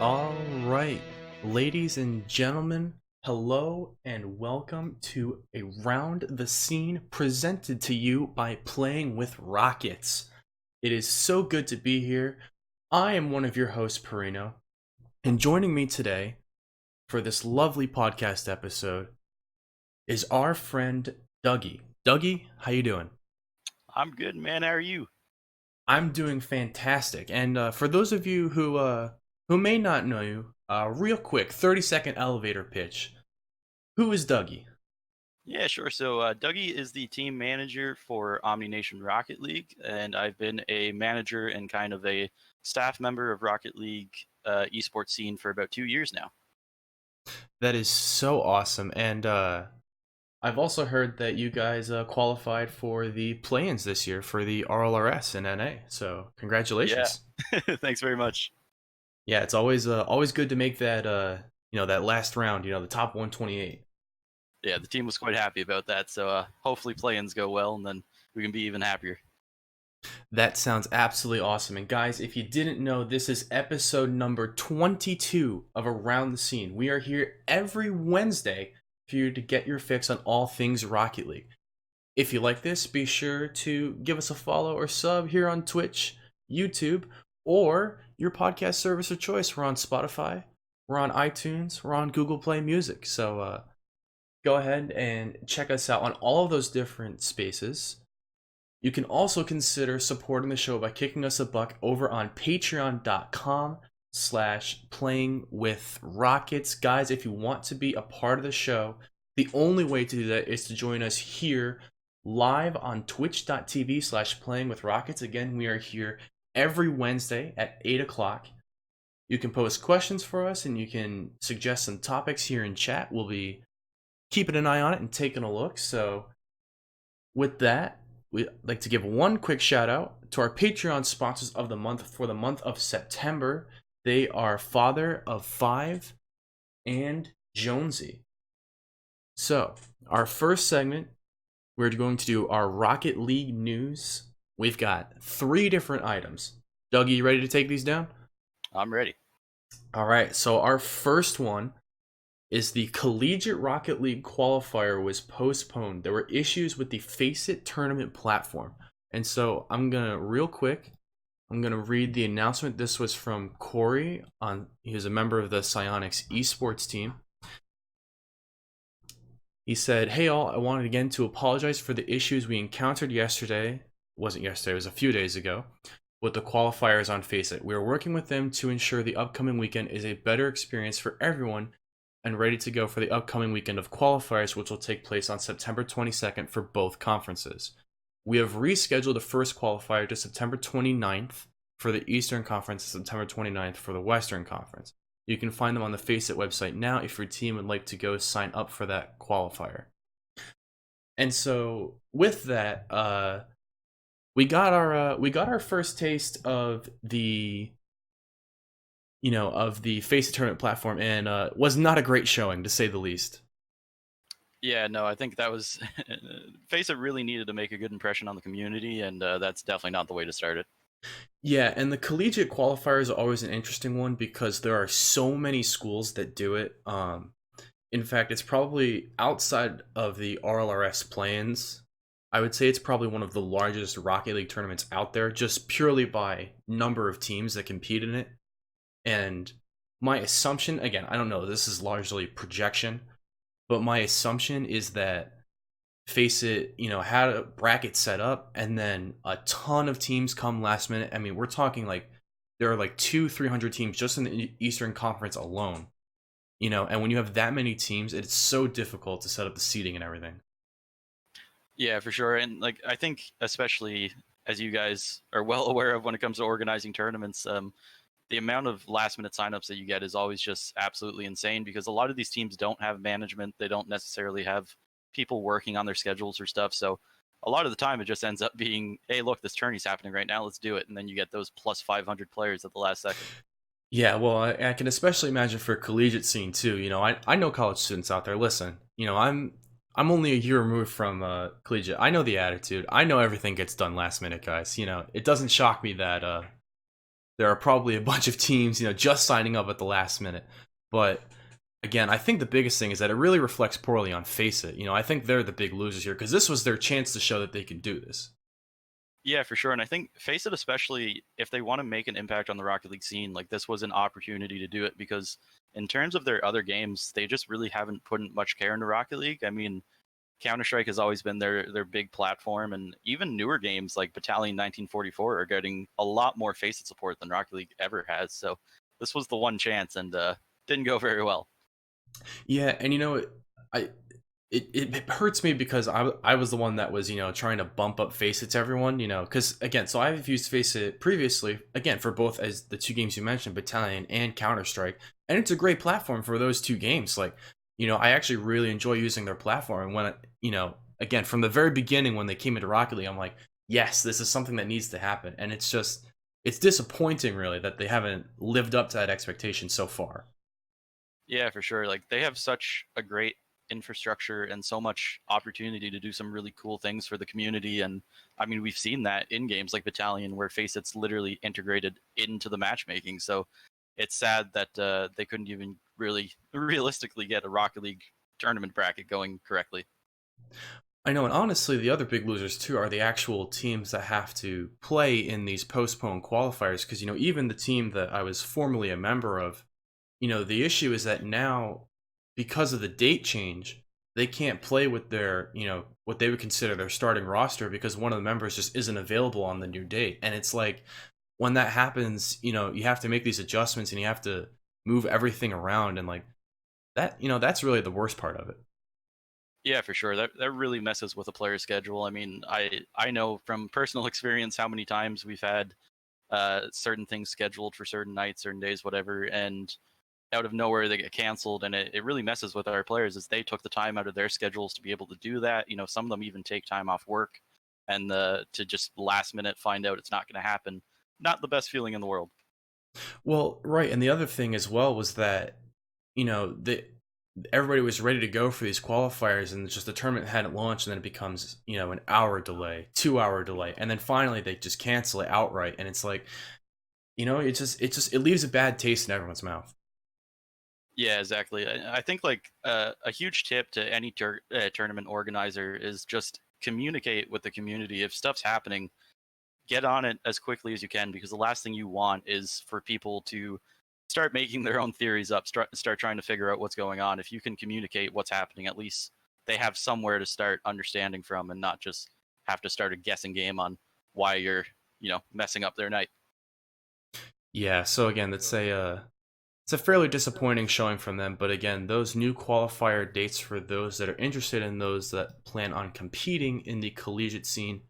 All right, ladies and gentlemen, hello and welcome to a Round the Scene presented to you by Playing with Rockets. It is so good to be here. I am one of your hosts, Perino, and joining me today for this lovely podcast episode is our friend Duggy. Duggy, how you doing? I'm good, man. How are you? I'm doing fantastic. And for those of you who may not know you, real quick, 30-second elevator pitch. Who is Dougie? Yeah, sure. So, Duggy is the team manager for Omni Nation Rocket League, and I've been a manager and kind of a staff member of Rocket League esports scene for about 2 years now. That is so awesome. And I've also heard that you guys qualified for the play-ins this year for the RLRS in NA. So Yeah, congratulations. thanks very much. Yeah, it's always good to make that that last round. The top 128. Yeah, the team was quite happy about that. So, hopefully, play-ins go well, and then we can be even happier. That sounds absolutely awesome. And guys, if you didn't know, this is episode number 22 of Around the Scene. We are here every Wednesday for you to get your fix on all things Rocket League. If you like this, be sure to give us a follow or sub here on Twitch, YouTube, or your podcast service of choice. We're on Spotify, we're on iTunes, we're on Google Play Music. So go ahead and check us out on all of those different spaces. You can also consider supporting the show by kicking us a buck over on patreon.com/playingwithrockets. Guys, if you want to be a part of the show, the only way to do that is to join us here live on twitch.tv/playingwithrockets. Again, we are here every Wednesday at 8 o'clock. You can post questions for us and you can suggest some topics here in chat. We'll be keeping an eye on it and taking a look. So with that, we'd like to give one quick shout out to our Patreon sponsors of the month for the month of September. They are Father of Five and Jonesy. So, our first segment, we're going to do our Rocket League news. We've got 3 different items. Dougie, you ready to take these down? I'm ready. All right, so our first one is the Collegiate Rocket League qualifier was postponed. There were issues with the Face It tournament platform. And so I'm going to read the announcement. This was from Corey. He was a member of the Psionics esports team. He said, "Hey all, I wanted again to apologize for the issues we encountered yesterday. It wasn't yesterday, it was a few days ago. With the qualifiers on Face It. We are working with them to ensure the upcoming weekend is a better experience for everyone and ready to go for the upcoming weekend of qualifiers, which will take place on September 22nd for both conferences. We have rescheduled the first qualifier to September 29th for the Eastern Conference and September 29th for the Western Conference. You can find them on the Face It website now if your team would like to go sign up for that qualifier." And so with that, we got our first taste of the of the Face It tournament platform, and was not a great showing to say the least. Yeah, no, I think that was Face It really needed to make a good impression on the community, and that's definitely not the way to start it. Yeah, and the collegiate qualifier is always an interesting one because there are so many schools that do it. In fact, it's probably outside of the RLRS plans. I would say it's probably one of the largest Rocket League tournaments out there, just purely by number of teams that compete in it. And my assumption, again, I don't know, this is largely projection, but my assumption is that Face It, had a bracket set up and then a ton of teams come last minute. I mean, we're talking like there are like 300 teams just in the Eastern Conference alone. And when you have that many teams, it's so difficult to set up the seating and everything. Yeah, for sure. And like I think especially as you guys are well aware of when it comes to organizing tournaments, the amount of last minute signups that you get is always just absolutely insane because a lot of these teams don't have management. They don't necessarily have people working on their schedules or stuff. So a lot of the time it just ends up being, hey, look, this tourney's happening right now. Let's do it. And then you get those plus 500 players at the last second. Yeah, well, I can especially imagine for collegiate scene too. I know college students out there. Listen, I'm only a year removed from collegiate. I know the attitude. I know everything gets done last minute, guys. It doesn't shock me that there are probably a bunch of teams, just signing up at the last minute. But again, I think the biggest thing is that it really reflects poorly on Face It. I think they're the big losers here because this was their chance to show that they can do this. Yeah, for sure. And I think Face It, especially if they want to make an impact on the Rocket League scene, like this was an opportunity to do it because in terms of their other games, they just really haven't put much care into Rocket League. I mean, Counter Strike has always been their big platform, and even newer games like Battalion 1944 are getting a lot more Face It support than Rocket League ever has. So this was the one chance, and didn't go very well. Yeah, and I it hurts me because I was the one that was trying to bump up Face It to everyone, because again, so I've used Face It previously, again, for both as the two games you mentioned, Battalion and Counter Strike, and it's a great platform for those two games. Like, I actually really enjoy using their platform, and again, from the very beginning when they came into Rocket League, I'm like, yes, this is something that needs to happen, and it's disappointing really that they haven't lived up to that expectation so far. Yeah, for sure. Like they have such a great infrastructure and so much opportunity to do some really cool things for the community. And I mean, we've seen that in games like Battalion, where Facet's literally integrated into the matchmaking. So it's sad that they couldn't even really realistically get a Rocket League tournament bracket going correctly. I know, and honestly, the other big losers too are the actual teams that have to play in these postponed qualifiers. Because even the team that I was formerly a member of, the issue is that now, because of the date change, they can't play with their, what they would consider their starting roster because one of the members just isn't available on the new date. And it's like when that happens, you have to make these adjustments and you have to move everything around, and like that, that's really the worst part of it. Yeah, for sure. That really messes with a player's schedule. I mean, I know from personal experience how many times we've had certain things scheduled for certain nights, certain days, whatever, and out of nowhere they get canceled, and it really messes with our players as they took the time out of their schedules to be able to do that. Some of them even take time off work, and to just last minute find out it's not going to happen. Not the best feeling in the world. Well, right, and the other thing as well was that the everybody was ready to go for these qualifiers, and it's just the tournament hadn't launched, and then it becomes an hour delay, 2 hour delay, and then finally they just cancel it outright, and it's like it leaves a bad taste in everyone's mouth. Yeah, exactly. I think like a huge tip to any tournament organizer is just communicate with the community. If stuff's happening, get on it as quickly as you can, because the last thing you want is for people to start making their own theories up, start trying to figure out what's going on. If you can communicate what's happening, at least they have somewhere to start understanding from, and not just have to start a guessing game on why you're messing up their night. Yeah, so again, it's a fairly disappointing showing from them, but again, those new qualifier dates for those that are interested and those that plan on competing in the collegiate scene,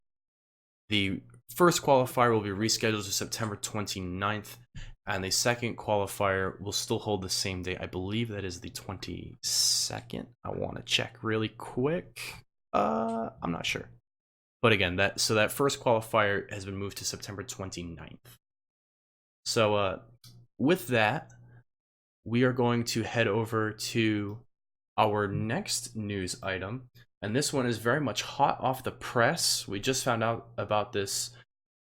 the first qualifier will be rescheduled to September 29th, and the second qualifier will still hold the same date. I believe that is the 22nd. I want to check really quick. I'm not sure. But again, that first qualifier has been moved to September 29th. So with that, we are going to head over to our next news item, and this one is very much hot off the press. We just found out about this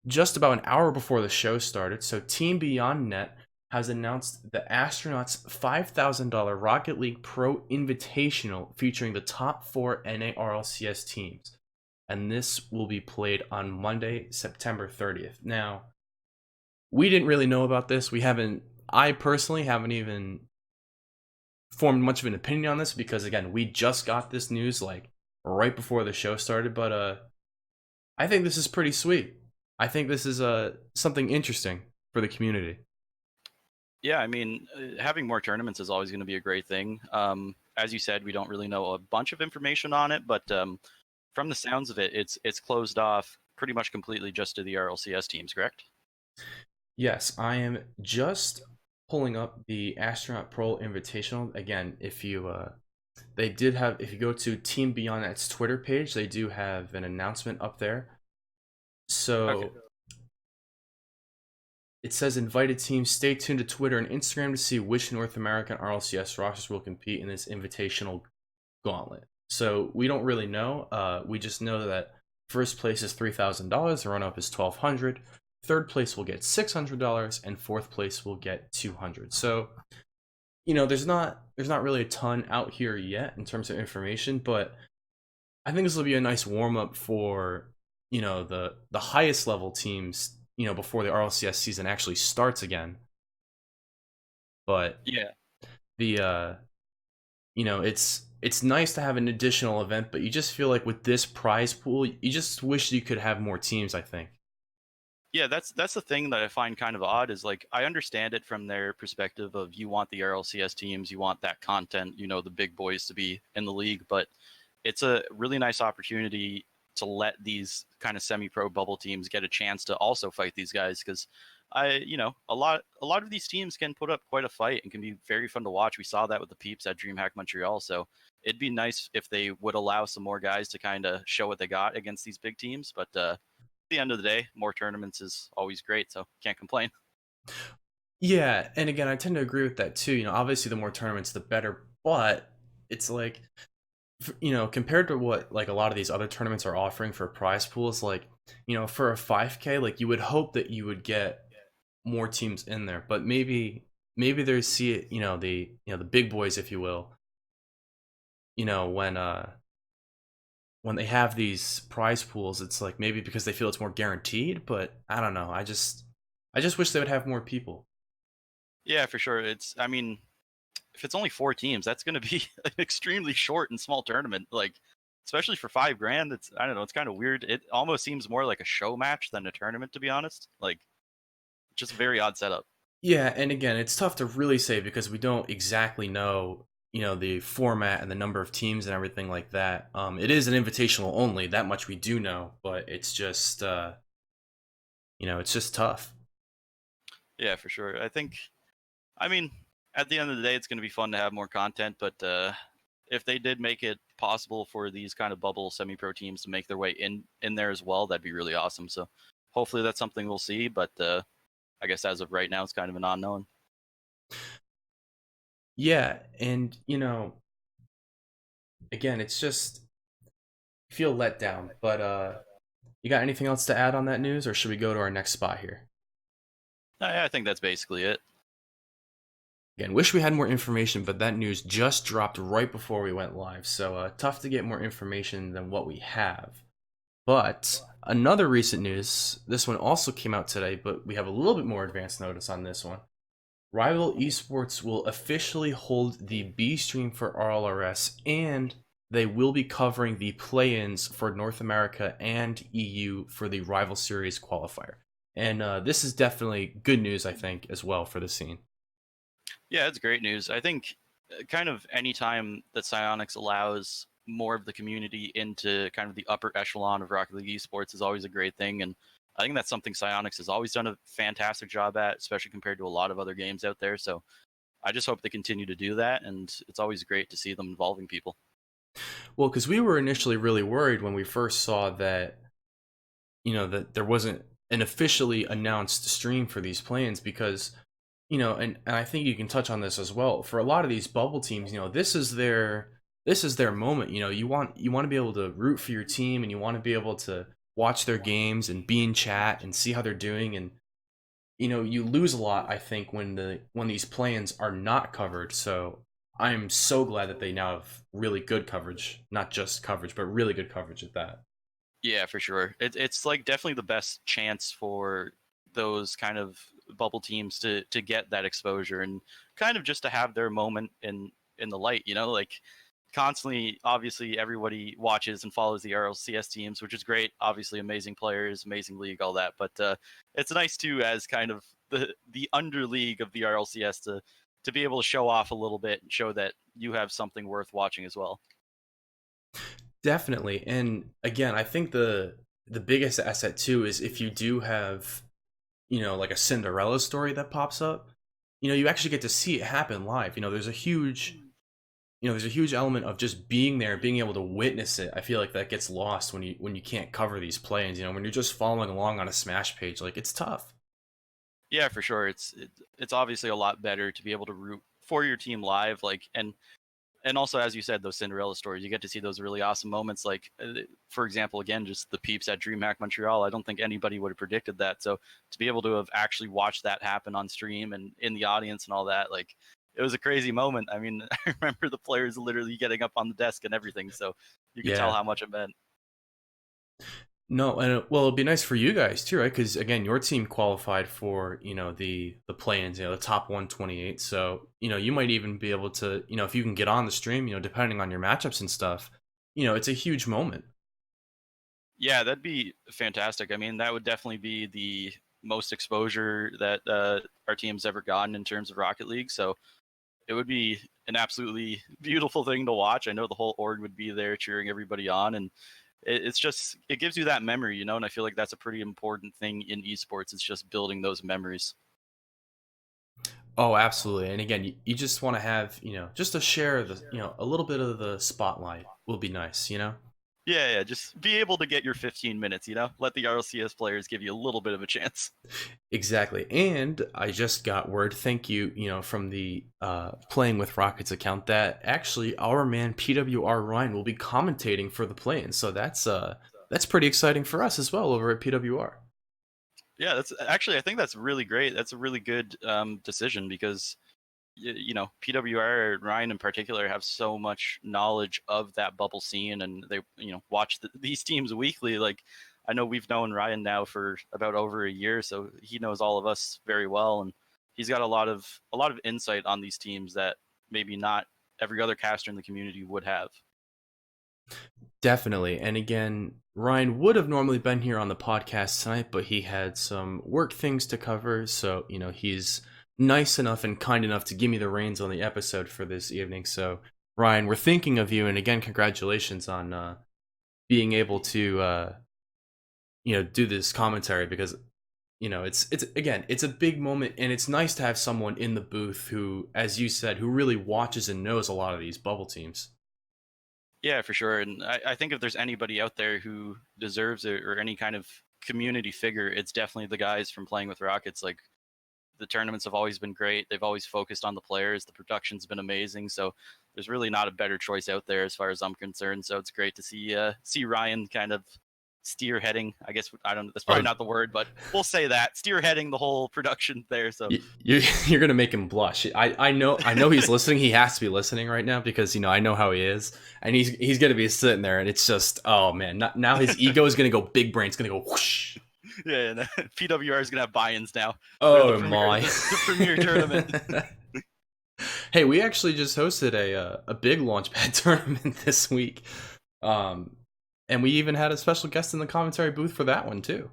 just about an hour before the show started. So Team Beyond Net has announced the Astronauts $5,000 Rocket League Pro Invitational featuring the top 4 NARLCS teams, and this will be played on Monday, September 30th. Now, we didn't really know about this. I personally haven't even formed much of an opinion on this because, again, we just got this news like right before the show started. But I think this is pretty sweet. I think this is something interesting for the community. Yeah, I mean, having more tournaments is always going to be a great thing. As you said, we don't really know a bunch of information on it, but from the sounds of it, it's closed off pretty much completely just to the RLCS teams, correct? Yes, I am just pulling up the Astronaut Pro Invitational again. If you if you go to Team Beyond Net's Twitter page, they do have an announcement up there. Okay. So it says invited teams, stay tuned to Twitter and Instagram to see which North American RLCS rosters will compete in this invitational gauntlet. So we don't really know. We just know that first place is $3,000, the run up is $1,200. third place will get $600, and fourth place will get 200. So there's not really a ton out here yet in terms of information, but I think this will be a nice warm up for the highest level teams before the RLCS season actually starts again. But Yeah. the it's nice to have an additional event, but you just feel like with this prize pool, you just wish you could have more teams. I think. Yeah, that's the thing that I find kind of odd is like I understand it from their perspective of you want the RLCS teams, you want that content, the big boys to be in the league, but it's a really nice opportunity to let these kind of semi-pro bubble teams get a chance to also fight these guys because a lot of these teams can put up quite a fight and can be very fun to watch. We saw that with the Peeps at DreamHack Montreal, so it'd be nice if they would allow some more guys to kind of show what they got against these big teams, but the end of the day, more tournaments is always great, so can't complain. Yeah, and again, I tend to agree with that too. Obviously, the more tournaments, the better. But it's like, compared to what like a lot of these other tournaments are offering for prize pools, like for a 5K, like you would hope that you would get more teams in there. But maybe there's see it, the big boys, if you will. When they have these prize pools, it's like maybe because they feel it's more guaranteed. But I don't know. I just wish they would have more people. Yeah, for sure. I mean, if it's only 4 teams, that's going to be an extremely short and small tournament. Like, especially for 5 grand, I don't know, it's kind of weird. It almost seems more like a show match than a tournament, to be honest. Like, just a very odd setup. Yeah, and again, it's tough to really say because we don't exactly know, the format and the number of teams and everything like that. It is an invitational only, that much we do know, but it's just tough. Yeah, for sure. I mean, at the end of the day, it's going to be fun to have more content, but if they did make it possible for these kind of bubble semi-pro teams to make their way in there as well, that'd be really awesome. So hopefully that's something we'll see, but I guess as of right now, it's kind of an unknown. Yeah, and again, it's just feel let down. But you got anything else to add on that news, or should we go to our next spot here? I think that's basically it. Again, wish we had more information, but that news just dropped right before we went live, so tough to get more information than what we have. But another recent news, this one also came out today, but we have a little bit more advanced notice on this one. Rival Esports will officially hold the B stream for RLRS, and they will be covering the play-ins for North America and EU for the Rival Series qualifier. And this is definitely good news, I think, as well for the scene. Yeah, it's great news. I think kind of any time that Psyonix allows more of the community into kind of the upper echelon of Rocket League esports is always a great thing. And I think that's something Psyonix has always done a fantastic job at, especially compared to a lot of other games out there. So I just hope they continue to do that. And it's always great to see them involving people. Well, because we were initially really worried when we first saw that, that there wasn't an officially announced stream for these plans because and I think you can touch on this as well. For a lot of these bubble teams, this is their moment. You want to be able to root for your team, and you want to be able to watch their games and be in chat and see how they're doing. And you lose a lot, I think, when these plans are not covered. So I'm so glad that they now have really good coverage, not just coverage, but really good coverage at that. Yeah, for sure. It's like definitely the best chance for those kind of bubble teams to get that exposure and kind of just to have their moment in the light, like constantly obviously everybody watches and follows the RLCS teams, which is great, obviously amazing players, amazing league, all that, but it's nice too as kind of the under league of the RLCS to be able to show off a little bit and show that you have something worth watching as well. Definitely. And again, I think the biggest asset too is if you do have, like a Cinderella story that pops up, you actually get to see it happen live. There's a huge element of just being there, being able to witness it. I feel like that gets lost when you can't cover these plays. When you're just following along on a Smash page, like it's tough. Yeah, for sure. It's obviously a lot better to be able to root for your team live, like, and and also, as you said, those Cinderella stories, you get to see those really awesome moments. Like, for example, again, just the peeps at DreamHack Montreal. I don't think anybody would have predicted that. So to be able to have actually watched that happen on stream and in the audience and all that, like, it was a crazy moment. I mean, I remember the players literally getting up on the desk and everything. So you could tell Yeah. how much it meant. No, and well, it'd be nice for you guys too, right? Because again, your team qualified for the play-ins, the top 128. So you might even be able to if you can get on the stream, depending on your matchups and stuff, it's a huge moment. Yeah, that'd be fantastic. I mean, that would definitely be the most exposure that our team's ever gotten in terms of Rocket League. So it would be an absolutely beautiful thing to watch. I know the whole org would be there cheering everybody on, and it's just it gives you that memory, and I feel like that's a pretty important thing in esports. It's just building those memories. Oh, absolutely. And again, you just want to have just a share of the a little bit of the spotlight will be nice. Yeah, just be able to get your 15 minutes, let the RLCS players give you a little bit of a chance. Exactly. And I just got word, thank you, from the Playing with Rockets account that actually our man PWR Ryan will be commentating for the play-in. So that's pretty exciting for us as well over at PWR. Yeah, that's actually, I think that's really great. That's a really good decision because PWR and Ryan in particular have so much knowledge of that bubble scene, and they watch these teams weekly. Like, I know we've known Ryan now for about over a year, so he knows all of us very well, and he's got a lot of insight on these teams that maybe not every other caster in the community would have. Definitely. And again, Ryan would have normally been here on the podcast tonight, but he had some work things to cover. So, he's nice enough and kind enough to give me the reins on the episode for this evening. So, Ryan, we're thinking of you. And again, congratulations on being able to, do this commentary because, it's again, it's a big moment and it's nice to have someone in the booth who, as you said, who really watches and knows a lot of these bubble teams. Yeah, for sure. And I think if there's anybody out there who deserves it or any kind of community figure, it's definitely the guys from Playing with Rockets. Like, the tournaments have always been great. They've always focused on the players. The production's been amazing. So there's really not a better choice out there as far as I'm concerned. So it's great to see Ryan kind of steerheading. I guess I don't. That's probably Oh, not the word, but we'll say that steerheading the whole production there. So you're gonna make him blush. I know he's listening. He has to be listening right now because I know how he is, and he's gonna be sitting there, and it's just oh man. Now his ego is gonna go big brain. It's gonna go whoosh. yeah, and PWR is gonna have buy-ins now. They're the Oh premier, my. the premier tournament. Hey, we actually just hosted a big launchpad tournament this week, um, and we even had a special guest in the commentary booth for that one too.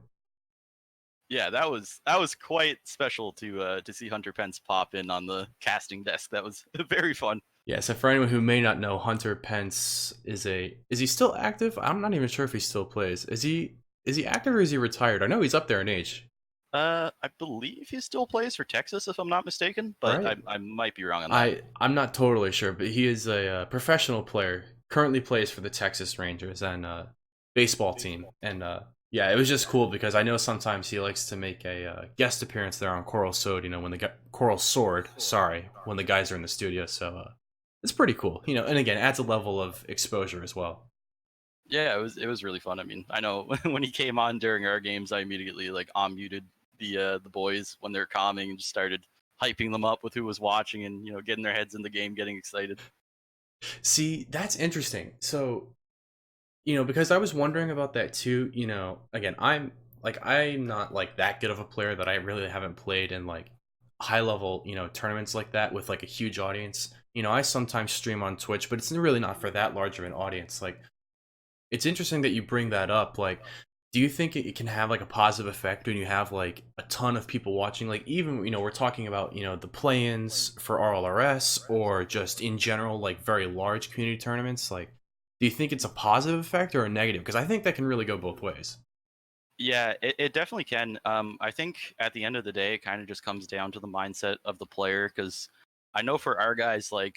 Yeah, that was quite special to see Hunter Pence pop in on the casting desk. That was very fun. Yeah, so for anyone who may not know, Hunter Pence is he still active? I'm not even sure if he still plays. Is he active or is he retired? I know he's up there in age. I believe he still plays for Texas, if I'm not mistaken, but Right? I might be wrong on that. I'm not totally sure, but he is a professional player. Currently plays for the Texas Rangers and baseball team. And yeah, it was just cool because I know sometimes he likes to make a guest appearance there on Coral Sword. When Coral Sword, sorry, when the guys are in the studio. So it's pretty cool. And again, adds a level of exposure as well. Yeah, it was really fun. I mean, I know when he came on during our games, I immediately like unmuted the boys when they're calming and just started hyping them up with who was watching and getting their heads in the game, getting excited. See, that's interesting. So because I was wondering about that too. Again, I'm not like that good of a player that I really haven't played in like high level, tournaments like that with like a huge audience. I sometimes stream on Twitch, but it's really not for that large of an audience. Like, it's interesting that you bring that up. Like, do you think it can have like a positive effect when you have like a ton of people watching? Like, even we're talking about the play-ins for RLRS or just in general like very large community tournaments. Like, do you think it's a positive effect or a negative? Because I think that can really go both ways. Yeah, it definitely can. I think at the end of the day, it kind of just comes down to the mindset of the player. Because I know for our guys, like,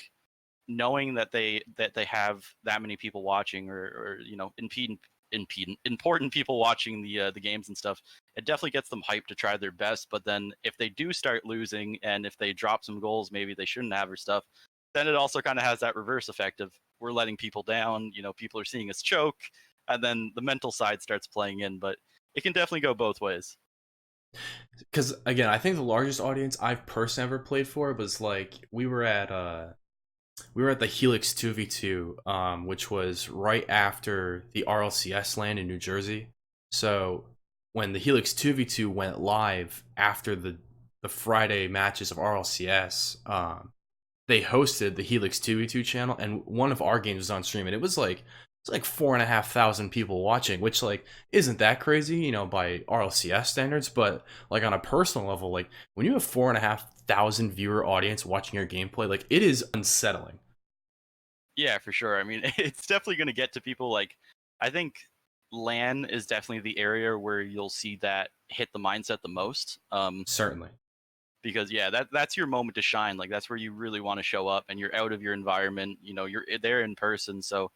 knowing that they have that many people watching or important people watching the games and stuff, it definitely gets them hyped to try their best. But then if they do start losing and if they drop some goals maybe they shouldn't have or stuff, then it also kind of has that reverse effect of we're letting people down. People are seeing us choke, and then the mental side starts playing in. But it can definitely go both ways. Because again, I think the largest audience I've personally ever played for was like we were at the Helix 2v2, which was right after the RLCS land in New Jersey. So when the Helix 2v2 went live after the Friday matches of RLCS, they hosted the Helix 2v2 channel, and one of our games was on stream, and it was like 4,500 people watching, which like isn't that crazy, by RLCS standards, but like on a personal level, like when you have 4,500 viewer audience watching your gameplay, like it is unsettling. Yeah, for sure. I mean, it's definitely going to get to people. Like, I think LAN is definitely the area where you'll see that hit the mindset the most. Certainly. Because yeah, that's your moment to shine. Like that's where you really want to show up, and you're out of your environment. You're there in person, so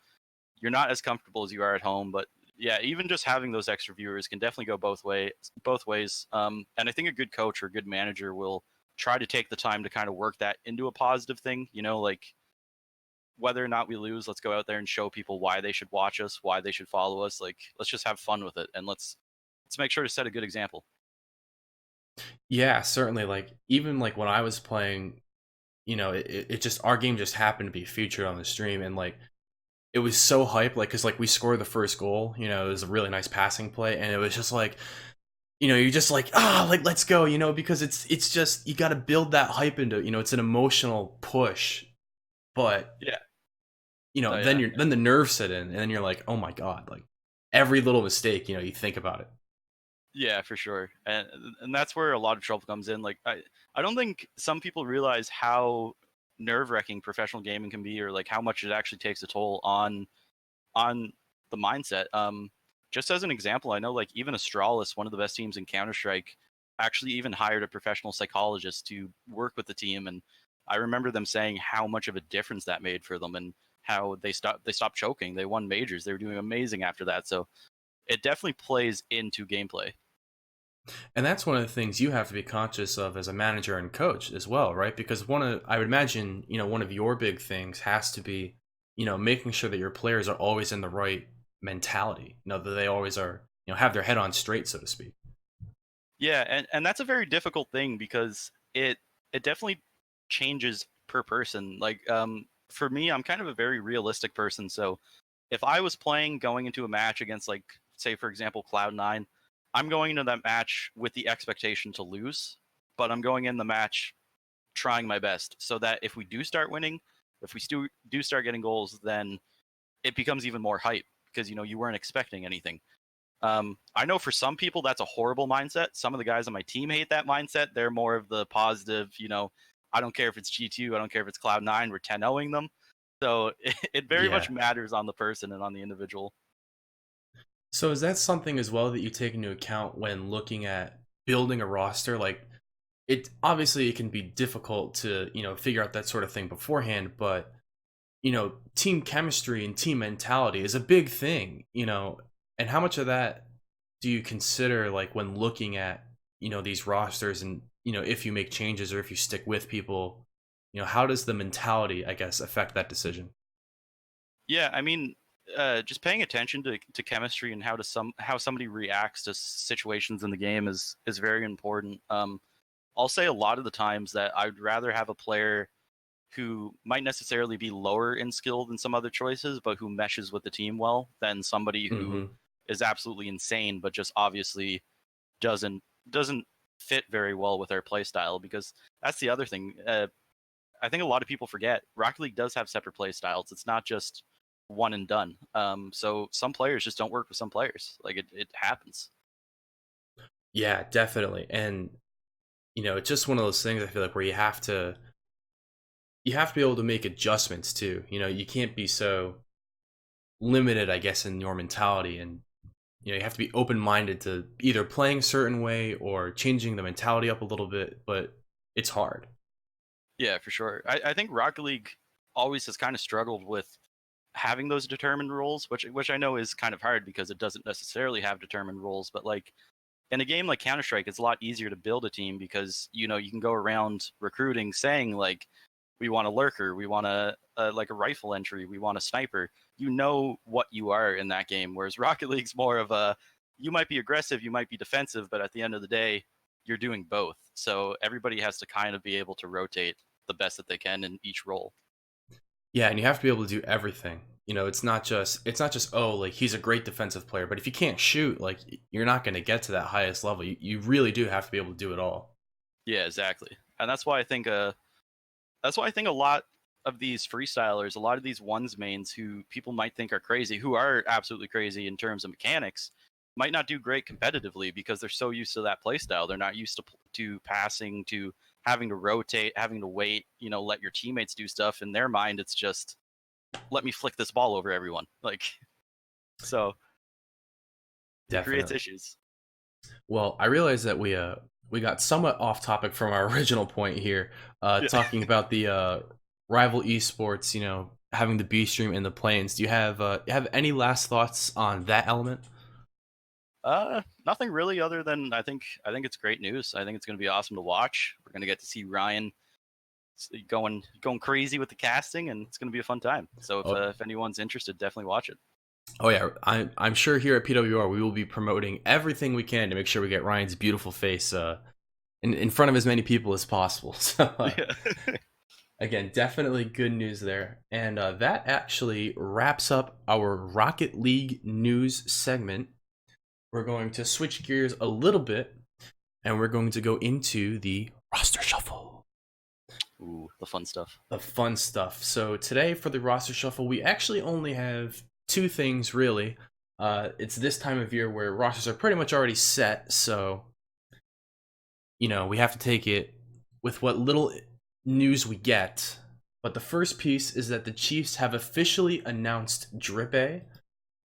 you're not as comfortable as you are at home. But yeah, even just having those extra viewers can definitely go both ways. And I think a good coach or a good manager will try to take the time to kind of work that into a positive thing. Like whether or not we lose, let's go out there and show people why they should watch us, why they should follow us. Like let's just have fun with it, and let's make sure to set a good example. Yeah, certainly. Like even like when I was playing, it just our game just happened to be featured on the stream, and like it was so hype, like because like we scored the first goal, it was a really nice passing play, and it was just like, you're just like, like let's go, because it's just you got to build that hype into, it's an emotional push, but Yeah. No, then yeah. then the nerves set in, and then you're like, oh my god, like every little mistake, you think about it. Yeah, for sure. And that's where a lot of trouble comes in. Like I don't think some people realize how nerve-wracking professional gaming can be, or like how much it actually takes a toll on the mindset. Just as an example, I know like even Astralis, one of the best teams in Counter-Strike, actually even hired a professional psychologist to work with the team, and I remember them saying how much of a difference that made for them, and how they stopped choking. They won majors. They were doing amazing after that. So it definitely plays into gameplay. And that's one of the things you have to be conscious of as a manager and coach as well, right? Because I would imagine, one of your big things has to be, making sure that your players are always in the right mentality, that they always are, have their head on straight, so to speak. Yeah, and that's a very difficult thing because it definitely changes per person. Like for me, I'm kind of a very realistic person, so if I was playing going into a match against like say for example Cloud9, I'm going into that match with the expectation to lose, but I'm going in the match trying my best so that if we do start winning, if we do start getting goals, then it becomes even more hype because you weren't expecting anything. I know for some people that's a horrible mindset. Some of the guys on my team hate that mindset. They're more of the positive, I don't care if it's G2, I don't care if it's Cloud9, we're 10-0ing them. So it very much Yeah. matters on the person and on the individual. So is that something as well that you take into account when looking at building a roster? Like it obviously it can be difficult to, figure out that sort of thing beforehand, but team chemistry and team mentality is a big thing, and how much of that do you consider like when looking at, these rosters and, if you make changes or if you stick with people, how does the mentality, I guess, affect that decision? Yeah, I mean, just paying attention to chemistry and how somebody reacts to situations in the game is very important. I'll say a lot of the times that I'd rather have a player who might necessarily be lower in skill than some other choices, but who meshes with the team well, than somebody who Hmm. is absolutely insane, but just obviously doesn't fit very well with our play style. Because that's the other thing. I think a lot of people forget Rocket League does have separate play styles. It's not just one and done. So some players just don't work with some players. Like it happens. Yeah, definitely. And it's just one of those things I feel like where you have to be able to make adjustments too. You can't be so limited, I guess, in your mentality, and you have to be open-minded to either playing a certain way or changing the mentality up a little bit, but it's hard. Yeah, for sure. I think Rocket League always has kind of struggled with having those determined rules, which I know is kind of hard because it doesn't necessarily have determined rules. But like in a game like Counter Strike, it's a lot easier to build a team because you can go around recruiting saying like we want a lurker, we want like a rifle entry, we want a sniper. You know what you are in that game. Whereas Rocket League's more of a, you might be aggressive, you might be defensive, but at the end of the day, you're doing both. So everybody has to kind of be able to rotate the best that they can in each role. Yeah, and you have to be able to do everything. You know, it's not just oh, like he's a great defensive player, but if you can't shoot, like you're not going to get to that highest level. You really do have to be able to do it all. Yeah, exactly. And that's why I think a lot of these freestylers, a lot of these ones mains who people might think are crazy, who are absolutely crazy in terms of mechanics, might not do great competitively because they're so used to that playstyle. They're not used to passing, to having to rotate, having to wait, let your teammates do stuff. In their mind, it's just let me flick this ball over everyone. Like, so it creates Definitely. issues. Well, I realize that we got somewhat off topic from our original point here, Yeah. talking about the rival esports. You know, having the B stream in the planes. Do you have any last thoughts on that element? Nothing really other than I think it's great news. I think it's going to be awesome to watch. We're going to get to see Ryan going crazy with the casting, and it's going to be a fun time. So Oh, if anyone's interested, definitely watch it. oh yeah, I'm sure here at PWR we will be promoting everything we can to make sure we get Ryan's beautiful face in front of as many people as possible. So Yeah. again, definitely good news there. And that actually wraps up our Rocket League news segment. We're going to switch gears a little bit and we're going to go into the roster shuffle. Ooh, the fun stuff. The fun stuff. So today for the roster shuffle, we actually only have two things really. It's this time of year where rosters are pretty much already set, so we have to take it with what little news we get. But the first piece is that the Chiefs have officially announced Drippe.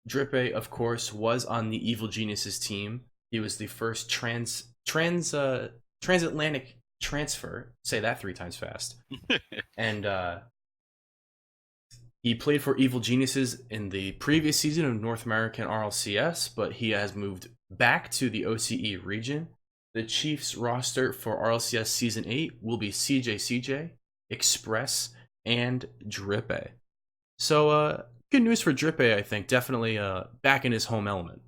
Drippe, of course, was on the Evil Geniuses team. He was the first transatlantic transfer. Say that three times fast. And he played for Evil Geniuses in the previous season of North American RLCS, but he has moved back to the OCE region. The Chiefs roster for RLCS Season 8 will be CJ, Express, and Drippe. So, good news for Drippe, I think. Definitely back in his home element.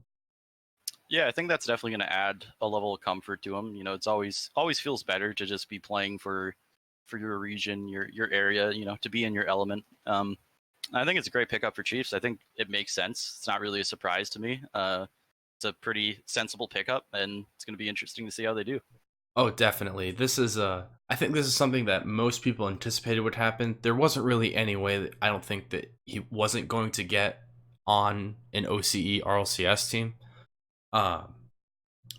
Yeah, I think that's definitely going to add a level of comfort to him. It's always feels better to just be playing for your region, your area. To be in your element. I think it's a great pickup for Chiefs. I think it makes sense. It's not really a surprise to me. It's a pretty sensible pickup, and it's going to be interesting to see how they do. Oh, definitely. I think this is something that most people anticipated would happen. There wasn't really any way that I don't think that he wasn't going to get on an OCE RLCS team. Um,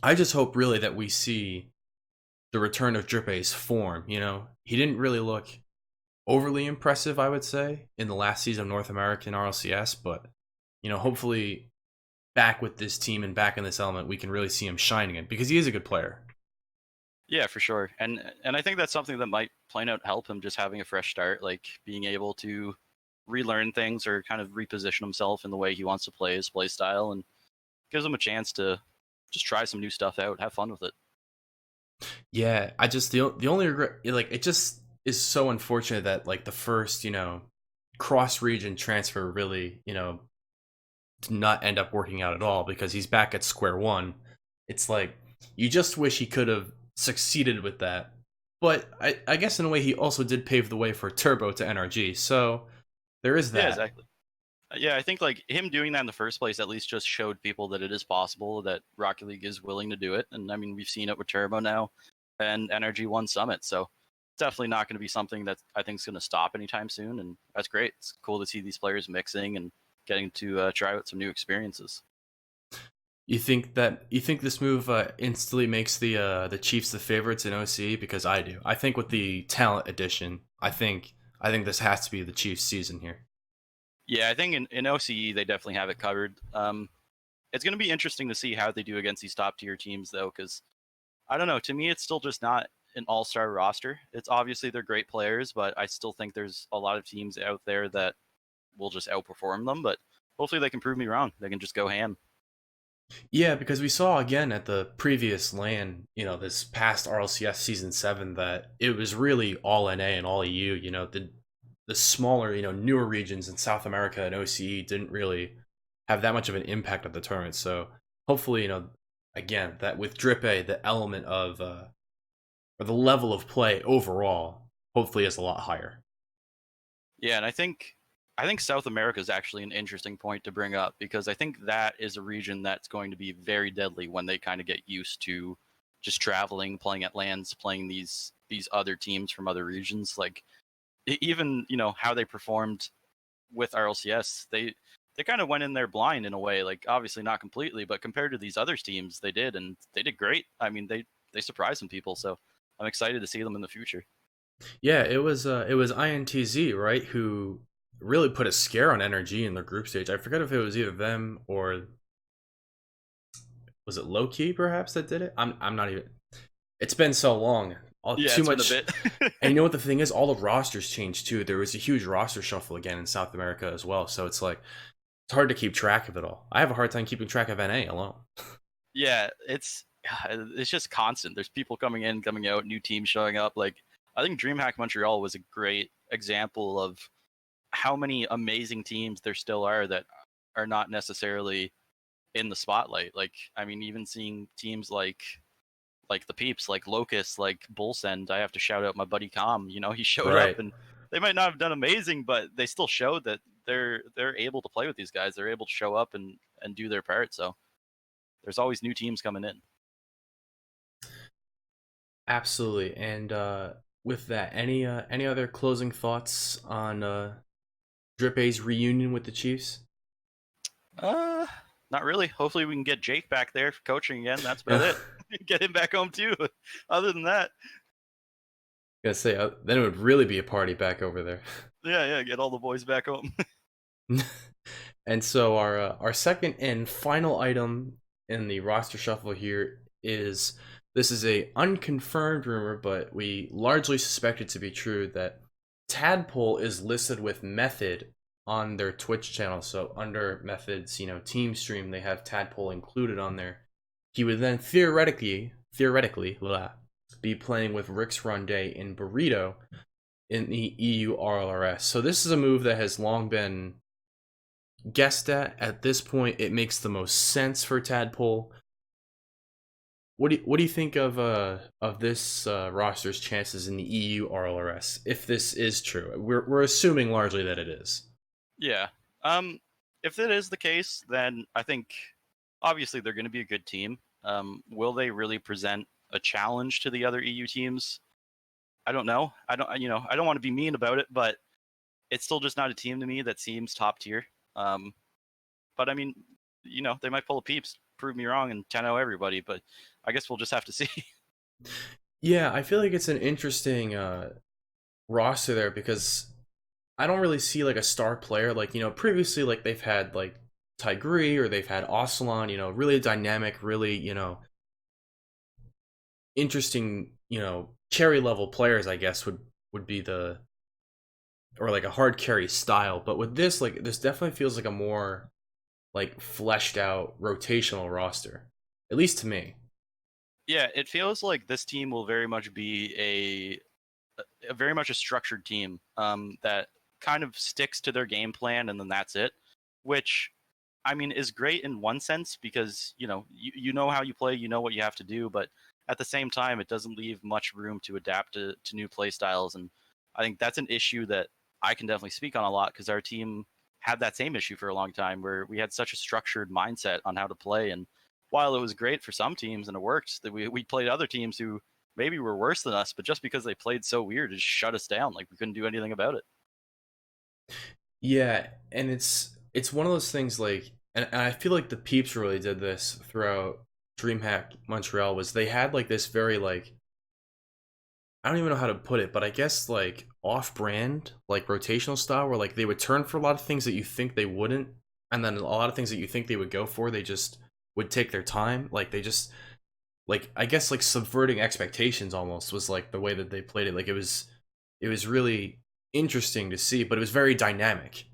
I just hope really that we see the return of Drippe's form. He didn't really look overly impressive, I would say, in the last season of North American RLCS, but hopefully back with this team and back in this element, we can really see him shining it because he is a good player. Yeah, for sure. And I think that's something that might plain out help him, just having a fresh start, like being able to relearn things or kind of reposition himself in the way he wants to play his play style, and gives him a chance to just try some new stuff out, have fun with it. Yeah, I just the only regret, like it just is so unfortunate that like the first cross region transfer really did not end up working out at all because he's back at square one. It's like you just wish he could have succeeded with that. But I guess in a way he also did pave the way for Turbo to NRG, so there is Yeah, that. exactly. Yeah, I think like him doing that in the first place at least just showed people that it is possible, that Rocket League is willing to do it. And I mean, we've seen it with Turbo now and Energy One Summit. So it's definitely not going to be something that I think is going to stop anytime soon. And that's great. It's cool to see these players mixing and getting to try out some new experiences. You think this move instantly makes the Chiefs the favorites in OC? Because I do. I think with the talent addition, I think this has to be the Chiefs' season here. Yeah, I think in OCE they definitely have it covered. It's going to be interesting to see how they do against these top tier teams though, because I don't know. To me, it's still just not an all-star roster. It's obviously they're great players, but I still think there's a lot of teams out there that will just outperform them. But hopefully they can prove me wrong. They can just go ham. Yeah, because we saw again at the previous LAN, this past RLCS season 7 that it was really all NA and all EU. The smaller, newer regions in South America and OCE didn't really have that much of an impact on the tournament. So hopefully, again, that with Drip A, the element of or the level of play overall, hopefully is a lot higher. Yeah, and I think South America is actually an interesting point to bring up because I think that is a region that's going to be very deadly when they kind of get used to just traveling, playing at lands, playing these other teams from other regions. Like even how they performed with RLCS, they kind of went in there blind in a way. Like obviously not completely, but compared to these other teams, they did, and they did great. I mean, they surprised some people, so I'm excited to see them in the future. Yeah, it was INTZ, right, who really put a scare on NRG in their group stage. I forget if it was either them or was it Low Key perhaps that did it. I'm not even. It's been so long. Yeah, Too it's been a much. bit. And you know what the thing is? All the rosters changed too. There was a huge roster shuffle again in South America as well. So it's like it's hard to keep track of it all. I have a hard time keeping track of NA alone. Yeah, it's just constant. There's people coming in, coming out, new teams showing up. Like I think DreamHack Montreal was a great example of how many amazing teams there still are that are not necessarily in the spotlight. Like I mean, even seeing teams like the peeps, like Locust, like Bullsend. I have to shout out my buddy Com. He showed up, Right. and they might not have done amazing, but they still showed that they're able to play with these guys. They're able to show up and do their part. So there's always new teams coming in. Absolutely. And with that, any other closing thoughts on Drip A's reunion with the Chiefs? Uh, Not really. Hopefully, we can get Jake back there for coaching again. That's about it. Get him back home too. Other than that, Gonna say then it would really be a party back over there. yeah, get all the boys back home. And so our second and final item in the roster shuffle here is this is a unconfirmed rumor, but we largely suspect it to be true that Tadpole is listed with Method on their Twitch channel. So under Method's team stream, they have Tadpole included on there. He would then theoretically be playing with Rix Ronde in Burrito in the EU RLRS. So this is a move that has long been guessed at this point. It makes the most sense for Tadpole. What do you think of this roster's chances in the EU RLRS if this is true? We're assuming largely that it is. Yeah. Um, if that is the case, then I think obviously they're going to be a good team. Will they really present a challenge to the other EU teams? I don't know. I don't want to be mean about it, but it's still just not a team to me that seems top tier. Um, but I mean, they might pull a peeps, prove me wrong, and 10-0 everybody. But I guess we'll just have to see. Yeah, I feel like it's an interesting roster there because I don't really see like a star player like previously like they've had like Tigre or they've had Ocelon, really dynamic, really interesting, carry level players. I guess would be the or like a hard carry style. But with this, like this definitely feels like a more like fleshed out rotational roster, at least to me. Yeah, it feels like this team will very much be a very much a structured team that kind of sticks to their game plan and then that's it. Which I mean is great in one sense because you know how you play, you know what you have to do, but at the same time it doesn't leave much room to adapt to new play styles, and I think that's an issue that I can definitely speak on a lot because our team had that same issue for a long time where we had such a structured mindset on how to play, and while it was great for some teams and it worked, that we played other teams who maybe were worse than us, but just because they played so weird, it just shut us down. Like we couldn't do anything about it. Yeah, and it's one of those things like, and I feel like the Peeps really did this throughout DreamHack Montreal was they had like this very like I don't even know how to put it, but I guess like off-brand like rotational style where like they would turn for a lot of things that you think they wouldn't, and then a lot of things that you think they would go for, they just would take their time. Like they just like I guess like subverting expectations almost was like the way that they played it. Like it was really interesting to see, but it was very dynamic.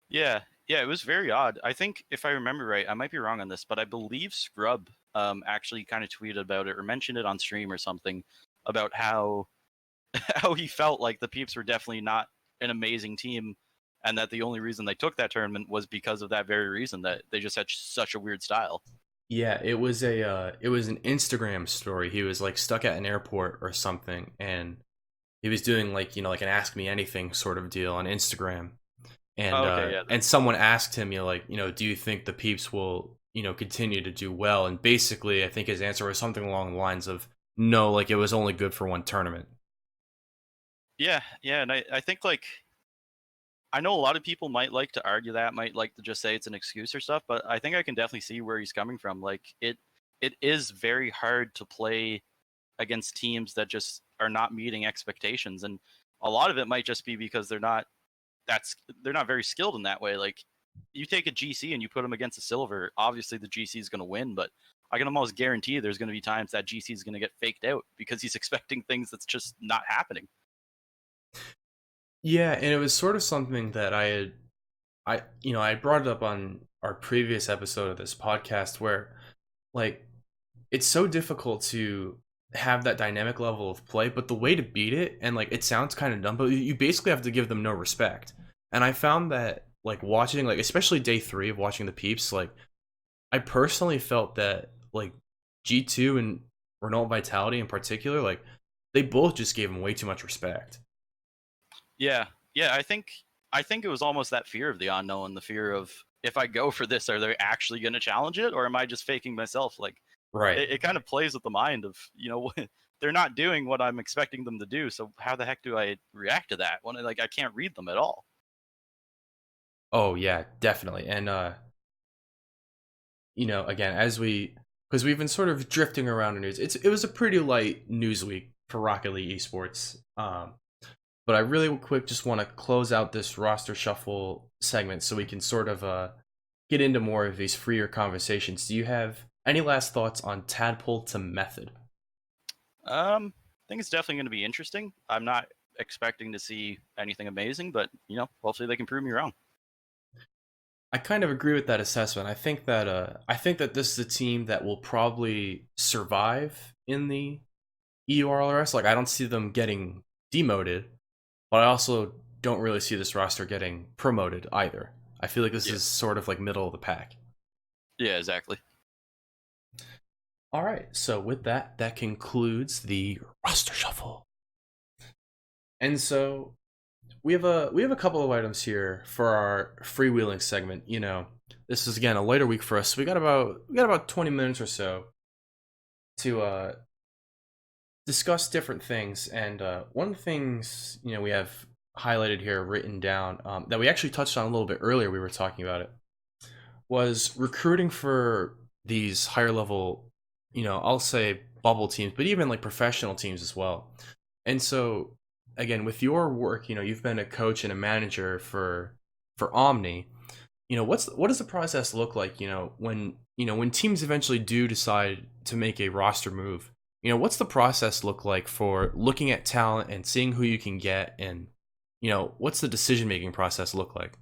Yeah, Yeah, it was very odd. I think if I remember right, I might be wrong on this, but I believe Scrub actually kind of tweeted about it or mentioned it on stream or something about how how he felt like the Peeps were definitely not an amazing team, and that the only reason they took that tournament was because of that very reason, that they just had such a weird style. Yeah, it was an Instagram story. He was like stuck at an airport or something, and he was doing like like an ask me anything sort of deal on Instagram, Oh, okay, yeah, and someone asked him, like, do you think the Peeps will continue to do well? And basically, I think his answer was something along the lines of no, like it was only good for one tournament. yeah, yeah, and I think like I know a lot of people might like to argue that, might like to just say it's an excuse or stuff, but I think I can definitely see where he's coming from. Like it is very hard to play against teams that just are not meeting expectations, and a lot of it might just be because they're not very skilled in that way. Like you take a GC and you put them against a silver, obviously the GC is going to win, but I can almost guarantee there's going to be times that GC is going to get faked out because he's expecting things that's just not happening. Yeah, and it was sort of something that I brought it up on our previous episode of this podcast where like it's so difficult to have that dynamic level of play, but the way to beat it, and like it sounds kind of dumb, but you basically have to give them no respect. And I found that like watching, like especially day 3 of watching the Peeps, like I personally felt that like G2 and Renault Vitality in particular, like they both just gave him way too much respect. Yeah, yeah. I think it was almost that fear of the unknown, the fear of if I go for this, are they actually going to challenge it, or am I just faking myself? Like Right. it kind of plays with the mind of they're not doing what I'm expecting them to do. So how the heck do I react to that when like I can't read them at all? Oh yeah, definitely. And again, as we because we've been sort of drifting around the news. It was a pretty light news week for Rocket League esports. But I really quick just want to close out this roster shuffle segment so we can sort of get into more of these freer conversations. Do you have any last thoughts on Tadpole to Method? I think it's definitely going to be interesting. I'm not expecting to see anything amazing, but hopefully they can prove me wrong. I kind of agree with that assessment. I think that this is a team that will probably survive in the EURLRS. Like I don't see them getting demoted, but I also don't really see this roster getting promoted either. I feel like this Yeah, is sort of like middle of the pack. yeah, exactly. All right, so with that, that concludes the roster shuffle. And so we have a couple of items here for our freewheeling segment. This is again a later week for us. So we got about 20 minutes or so to discuss different things. And one of the things we have highlighted here, written down, that we actually touched on a little bit earlier. We were talking about it was recruiting for these higher level, I'll say bubble teams, but even like professional teams as well. And so, again, with your work, you've been a coach and a manager for Omni. What does the process look like? When teams eventually do decide to make a roster move. What's the process look like for looking at talent and seeing who you can get, and what's the decision making process look like?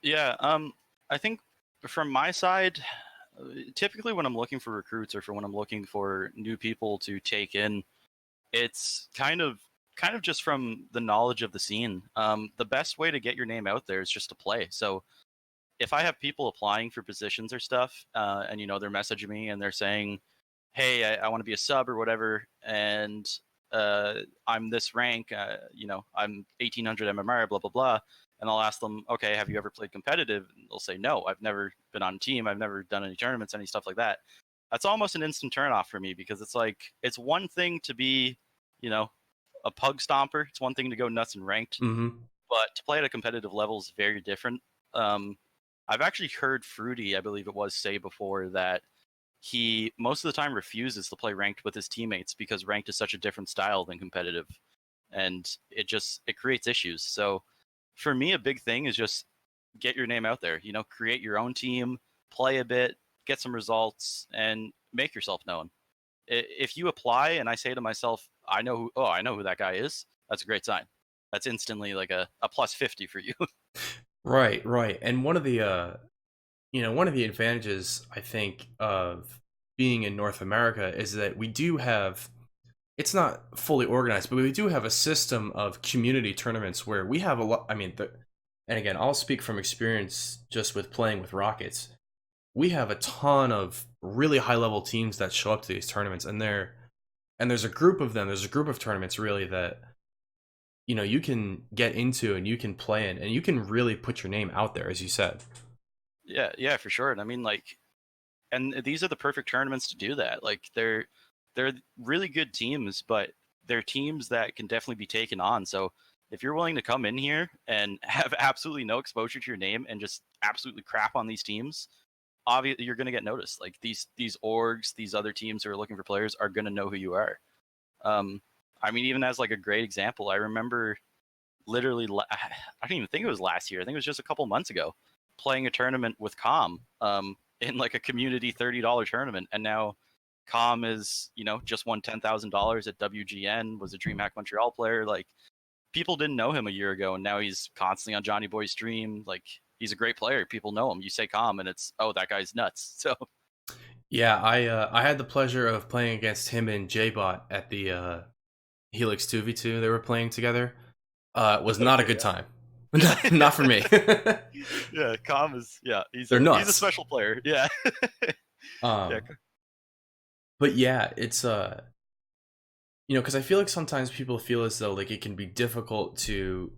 Yeah, I think from my side, typically when I'm looking for recruits or for when I'm looking for new people to take in, it's kind of just from the knowledge of the scene. The best way to get your name out there is just to play. So if I have people applying for positions or stuff, and they're messaging me and they're saying, "Hey, I want to be a sub or whatever," and I'm this rank, I'm 1800 MMR, blah blah blah, and I'll ask them, "Okay, have you ever played competitive?" And they'll say, "No, I've never been on a team, I've never done any tournaments, any stuff like that." That's almost an instant turnoff for me because it's like it's one thing to be, you know, a pug stomper. It's one thing to go nuts and ranked, Mm-hmm. but to play at a competitive level is very different. Um, I've actually heard Fruity, I believe it was, say before that he most of the time refuses to play ranked with his teammates because ranked is such a different style than competitive, and it creates issues. So for me, a big thing is just get your name out there. Create your own team, play a bit, get some results, and make yourself known. If you apply and I say to myself, I know who that guy is, that's a great sign. That's instantly like a plus 50 for you. Right, right. And one of the advantages I think of being in North America is that we do have, it's not fully organized, but we do have a system of community tournaments where we have a lot. I mean, and again, I'll speak from experience just with playing with Rockets. We have a ton of really high level teams that show up to these tournaments, and there's a group of them. There's a group of tournaments really that you can get into and you can play in, and you can really put your name out there, as you said. Yeah, yeah, for sure. And I mean, like, and these are the perfect tournaments to do that. Like, they're really good teams, but they're teams that can definitely be taken on. So if you're willing to come in here and have absolutely no exposure to your name and just absolutely crap on these teams, obviously you're going to get noticed. Like, these orgs, these other teams who are looking for players are going to know who you are. Um, I mean, even as like a great example, I remember literally, I don't even think it was last year. I think it was just a couple months ago, playing a tournament with Com, in like a community $30 tournament, and now Com is, just won $10,000 at WGN, was a DreamHack Montreal player. Like, people didn't know him a year ago, and now he's constantly on Johnny Boy's stream. Like, he's a great player. People know him. You say Com, and it's, oh, that guy's nuts. So Yeah, I had the pleasure of playing against him and JBot at the Helix 2v2 they were playing together. It was not a okay, good yeah. time. Not for me. Yeah, Com is, yeah, he's They're a nuts. special player. Yeah. Yeah. Um, but yeah, it's because I feel like sometimes people feel as though like it can be difficult to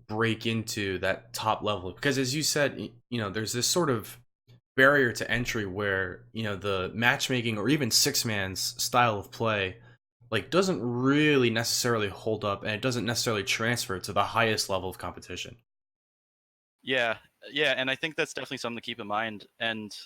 break into that top level because, as you said, there's this sort of barrier to entry where the matchmaking or even six man's style of play like doesn't really necessarily hold up, and it doesn't necessarily transfer to the highest level of competition. Yeah, yeah, and I think that's definitely something to keep in mind. And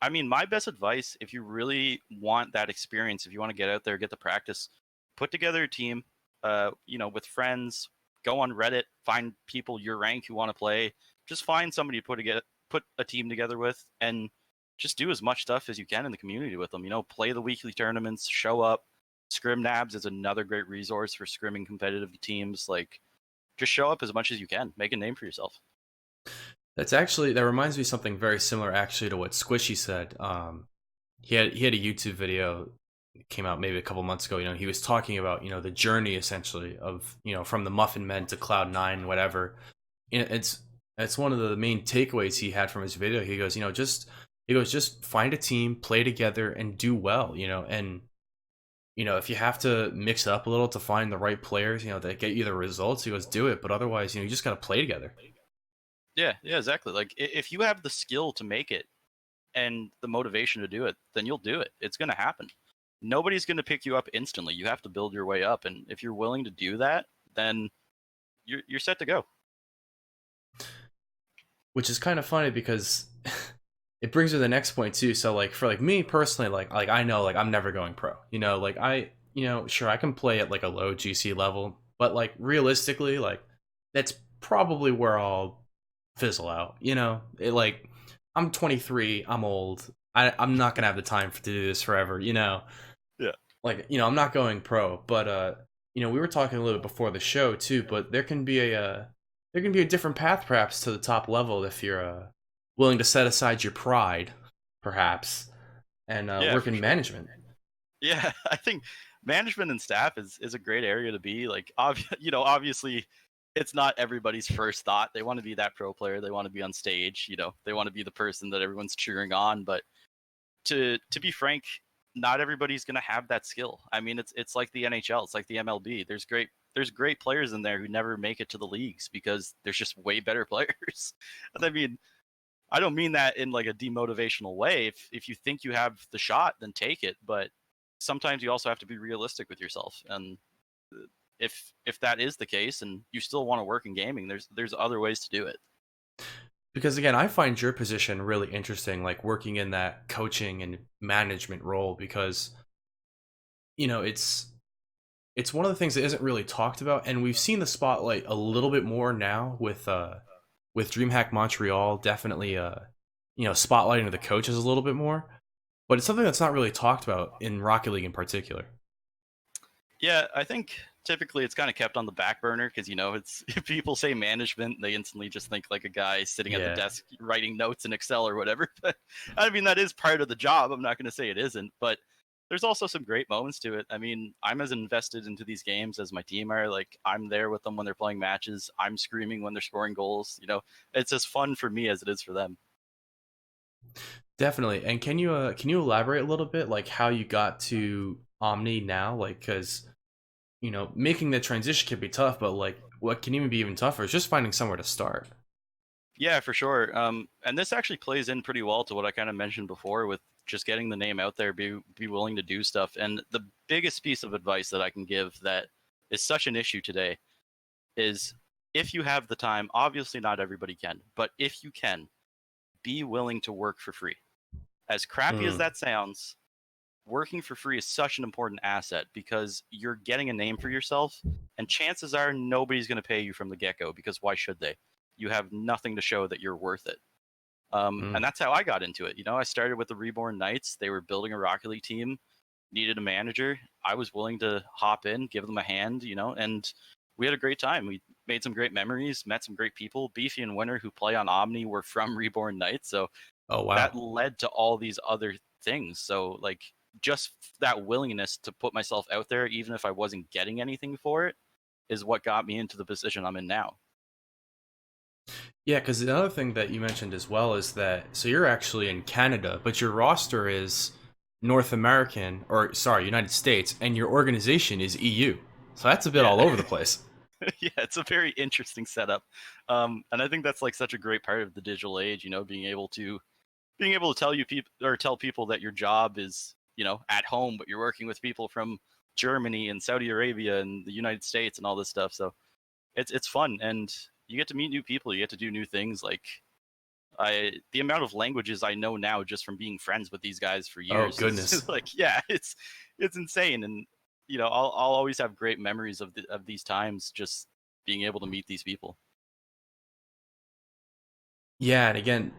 I mean, my best advice, if you really want that experience, if you want to get out there, get the practice, put together a team, with friends, go on Reddit, find people your rank who want to play. Just find somebody to put a team together with, and just do as much stuff as you can in the community with them. Play the weekly tournaments, show up. Scrim Nabs is another great resource for scrimming competitive teams. Like, just show up as much as you can, make a name for yourself. That reminds me of something very similar actually to what Squishy said. He had a YouTube video that came out maybe a couple months ago. He was talking about the journey essentially of from the Muffin Men to Cloud9, whatever. It's one of the main takeaways he had from his video. He goes, just find a team, play together, and do well. And if you have to mix it up a little to find the right players, that get you the results, he goes, do it. But otherwise, you just got to play together. Yeah, yeah, exactly. Like, if you have the skill to make it and the motivation to do it, then you'll do it. It's going to happen. Nobody's going to pick you up instantly. You have to build your way up, and if you're willing to do that, then you're set to go. Which is kind of funny because it brings me to the next point too. So like for like me personally, like I know like I'm never going pro. Like sure I can play at like a low GC level, but like realistically, like that's probably where I'll fizzle out. Like I'm 23, I'm old. I'm not gonna have the time to do this forever. Yeah. Like I'm not going pro, but we were talking a little bit before the show too. But there can be a different path perhaps to the top level if you're willing to set aside your pride, perhaps, and Yeah, work for in sure. management. Yeah, I think management and staff is a great area to be. Like, obviously, it's not everybody's first thought. They want to be that pro player. They want to be on stage. They want to be the person that everyone's cheering on. But to be frank, not everybody's going to have that skill. I mean, it's like the NHL, it's like the MLB. There's great players in there who never make it to the leagues because there's just way better players. I mean, I don't mean that in like a demotivational way. If you think you have the shot, then take it. But sometimes you also have to be realistic with yourself. And if that is the case, and you still want to work in gaming, there's other ways to do it. Because again, I find your position really interesting, like working in that coaching and management role, because it's one of the things that isn't really talked about, and we've seen the spotlight a little bit more now with DreamHack Montreal definitely spotlighting the coaches a little bit more, but it's something that's not really talked about in Rocket League in particular. Yeah, I think typically it's kind of kept on the back burner because it's if people say management, they instantly just think like a guy sitting at the Yeah, desk writing notes in Excel or whatever. But I mean, that is part of the job. I'm not going to say it isn't, but there's also some great moments to it. I mean, I'm as invested into these games as my team are. Like, I'm there with them when they're playing matches. I'm screaming when they're scoring goals. It's as fun for me as it is for them. definitely. And can you elaborate a little bit, like how you got to Omni now? Like, because making the transition can be tough, but like what can even be even tougher is just finding somewhere to start. Yeah, for sure. And this actually plays in pretty well to what I kind of mentioned before with just getting the name out there, be willing to do stuff. And the biggest piece of advice that I can give that is such an issue today is if you have the time, obviously not everybody can, but if you can, be willing to work for free. As crappy as Mm. that sounds, working for free is such an important asset because you're getting a name for yourself, and chances are nobody's going to pay you from the get go because why should they? You have nothing to show that you're worth it. And Mm. that's how I got into it. I started with the Reborn Knights. They were building a Rocket League team, needed a manager. I was willing to hop in, give them a hand, and we had a great time. We made some great memories, met some great people. Beefy and Winter, who play on Omni, were from Reborn Knights. So Oh that wow. led to all these other things. So, like, just that willingness to put myself out there, even if I wasn't getting anything for it, is what got me into the position I'm in now. Yeah, because the other thing that you mentioned as well is that so you're actually in Canada, but your roster is North American, or sorry, United States, and your organization is EU. So that's a bit Yeah. all over the place. Yeah, it's a very interesting setup. And I think that's like such a great part of the digital age, being able to tell you people or tell people that your job is, at home, but you're working with people from Germany and Saudi Arabia and the United States and all this stuff. So it's fun, and you get to meet new people, you get to do new things. Like, the amount of languages I know now just from being friends with these guys for Oh years is goodness. like, yeah, it's insane. And I'll always have great memories of these times, just being able to meet these people. Yeah, and again,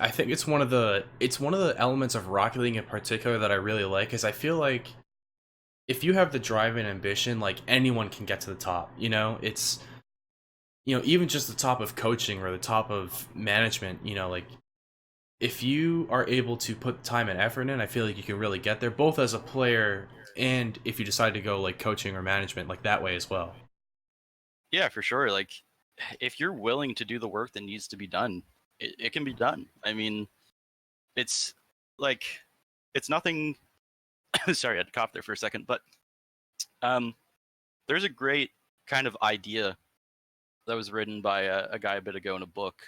I think it's one of the elements of Rocket League in particular that I really like is I feel like if you have the drive and ambition, like anyone can get to the top. It's even just the top of coaching or the top of management. Like if you are able to put time and effort in, I feel like you can really get there, both as a player and if you decide to go like coaching or management, like that way as well. Yeah, for sure. Like, if you're willing to do the work that needs to be done, it can be done. I mean, it's like, it's nothing. Sorry, I had to cough there for a second, but um, there's a great kind of idea that was written by a guy a bit ago in a book.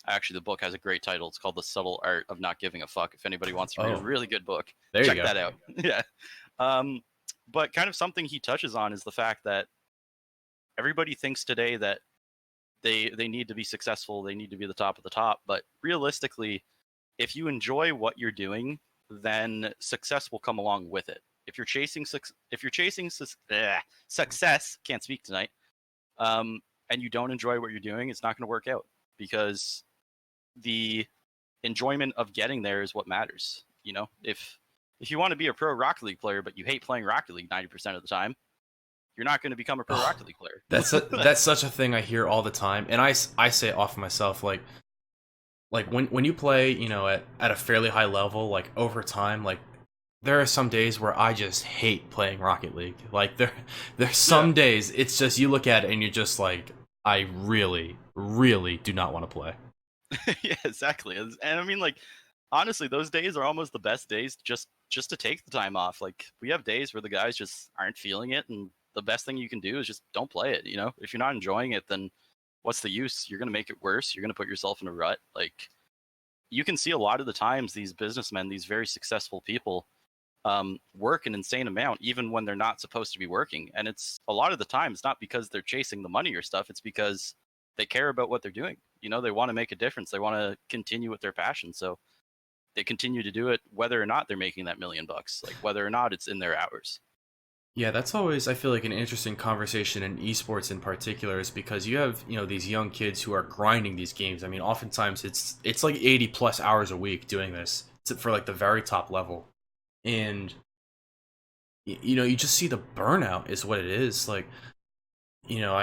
Actually, the book has a great title. It's called The Subtle Art of Not Giving a Fuck. If anybody wants to read a Oh, really good book, there you check go. that out. Yeah. Um, but kind of something he touches on is the fact that everybody thinks today that they need to be successful, they need to be the top of the top. But realistically, if you enjoy what you're doing, then success will come along with it. If you're chasing success, can't speak tonight, um, and you don't enjoy what you're doing, it's not going to work out because the enjoyment of getting there is what matters. If you want to be a pro Rocket League player, but you hate playing Rocket League 90% of the time, you're not going to become a pro Oh, Rocket League player. that's such a thing I hear all the time, and I say it off myself, like when you play, at a fairly high level, like over time, like there are some days where I just hate playing Rocket League. Like there's Yeah. some days it's just you look at it and you're just like, I really, really do not want to play. Yeah, exactly. And I mean, like, honestly, those days are almost the best days just to take the time off. Like, we have days where the guys just aren't feeling it, and the best thing you can do is just don't play it. If you're not enjoying it, then what's the use? You're gonna make it worse. You're gonna put yourself in a rut. Like, you can see a lot of the times these businessmen, these very successful people, work an insane amount even when they're not supposed to be working. And it's a lot of the time it's not because they're chasing the money or stuff. It's because they care about what they're doing. They want to make a difference. They want to continue with their passion. So they continue to do it whether or not they're making that $1,000,000, like whether or not it's in their hours. Yeah, that's always I feel like an interesting conversation in esports in particular is because you have, these young kids who are grinding these games. I mean, oftentimes it's like 80 plus hours a week doing this for like the very top level. And you just see the burnout is what it is. Like, you know,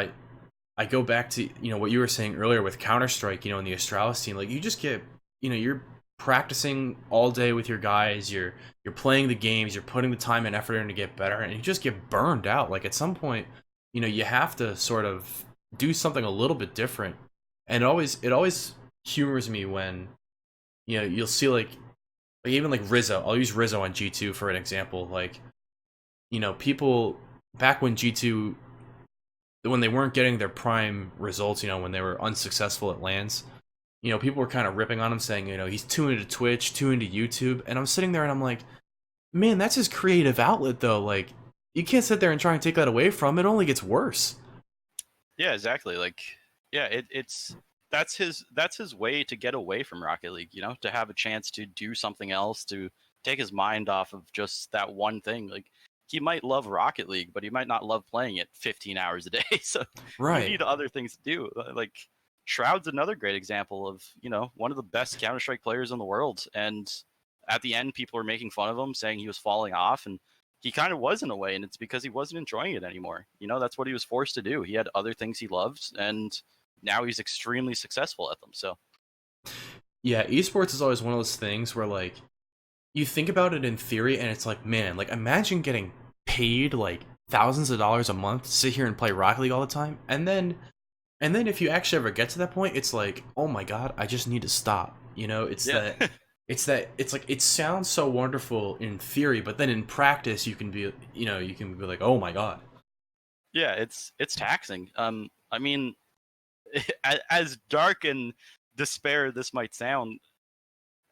I go back to what you were saying earlier with Counter Strike. In the Astralis team, like you just get you're practicing all day with your guys. You're playing the games. You're putting the time and effort in to get better, and you just get burned out. Like at some point, you have to sort of do something a little bit different. And it always humors me when you'll see like even like Rizzo. I'll use Rizzo on G2 for an example. Like people back when G2, when they weren't getting their prime results, when they were unsuccessful at lands, people were kind of ripping on him, saying, he's too into Twitch, too into YouTube. And I'm sitting there and I'm like, man, that's his creative outlet, though. Like, you can't sit there and try and take that away from him. It only gets worse. Yeah, exactly. Like, yeah, it's that's his way to get away from Rocket League. To have a chance to do something else, to take his mind off of just that one thing. Like, he might love Rocket League, but he might not love playing it 15 hours a day. So you Right. need other things to do. Like, Shroud's another great example of one of the best Counter Strike players in the world, and at the end, people were making fun of him, saying he was falling off, and he kind of was in a way, and it's because he wasn't enjoying it anymore. That's what he was forced to do. He had other things he loved, and now he's extremely successful at them. So Yeah, esports is always one of those things where, like, you think about it in theory and it's like, man, like, imagine getting paid, like, thousands of dollars a month to sit here and play Rocket League all the time. And then if you actually ever get to that point, it's like, oh my god, I just need to stop. It's yeah, that it's like it sounds so wonderful in theory, but then in practice you can be like, oh my god. yeah, it's taxing. I mean, as dark and despair this might sound,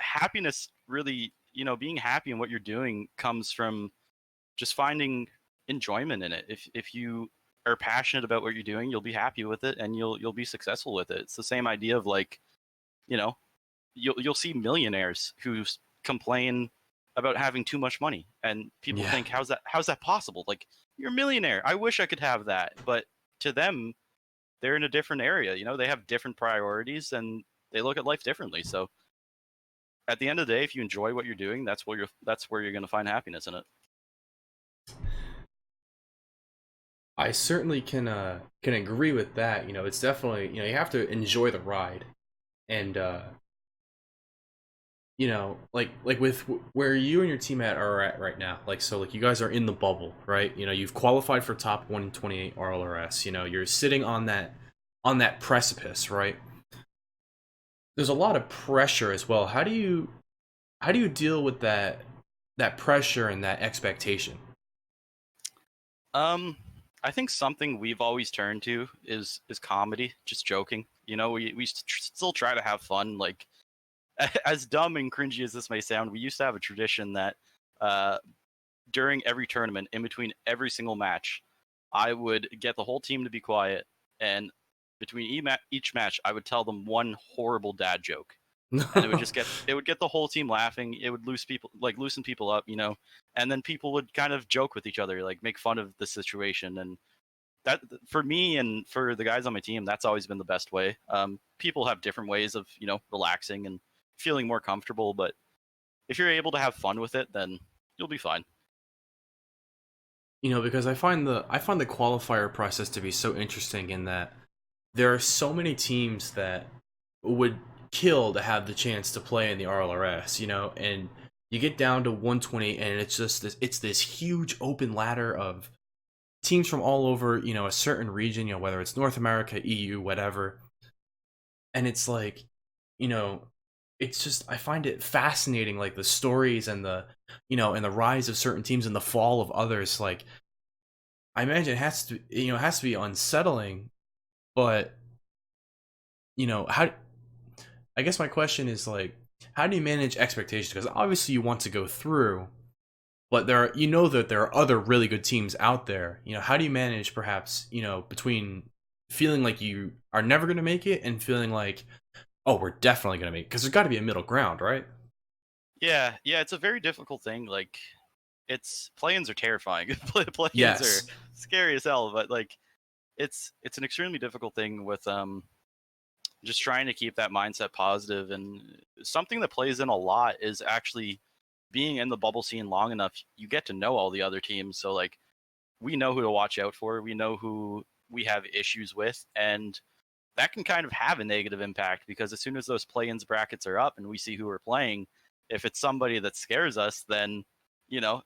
happiness really, being happy in what you're doing comes from just finding enjoyment in it. If you are passionate about what you're doing, you'll be happy with it, and you'll be successful with it. It's the same idea of, like, you know, you'll see millionaires who complain about having too much money, and people Yeah. think, how's that possible? Like, you're a millionaire. I wish I could have that, but to them, they're in a different area. They have different priorities, and they look at life differently. So at the end of the day, if you enjoy what you're doing, that's where you're going to find happiness in it. I certainly can agree with that. It's definitely, you have to enjoy the ride. And like with where you and your team are at right now, like, so like you guys are in the bubble, right? You've qualified for top 128 RLRS. You're sitting on that precipice, right? There's a lot of pressure as well. How do you deal with that pressure and that expectation? Um, I think something we've always turned to is comedy, just joking. We still try to have fun. Like, as dumb and cringy as this may sound, we used to have a tradition that uh, during every tournament, in between every single match, I would get the whole team to be quiet, and between each match, I would tell them one horrible dad joke, and it would get the whole team laughing. It would loosen people up, and then people would kind of joke with each other, like make fun of the situation. And that, for me and for the guys on my team, that's always been the best way. People have different ways of relaxing and feeling more comfortable, but if you're able to have fun with it, then you'll be fine. Because I find the qualifier process to be so interesting in that there are so many teams that would kill to have the chance to play in the RLRS, and you get down to 120 and it's this huge open ladder of teams from all over, a certain region, whether it's North America, EU, whatever. And it's like, you know, it's just I find it fascinating, like the stories and the rise of certain teams and the fall of others. Like, I imagine it has to be unsettling, but how I guess my question is, like, how do you manage expectations? Because obviously you want to go through, but that there are other really good teams out there. How do you manage, perhaps, between feeling like you are never going to make it and feeling like, oh, we're definitely going to make it? Because there's got to be a middle ground, right? Yeah, yeah, it's a very difficult thing. Like, it's play-ins are terrifying. Play-ins are Yes. scary as hell, but like, it's an extremely difficult thing with just trying to keep that mindset positive. And something that plays in a lot is actually being in the bubble scene long enough, you get to know all the other teams. So like we know who to watch out for. We know who we have issues with, and that can kind of have a negative impact because as soon as those play-ins brackets are up and we see who we're playing, if it's somebody that scares us, then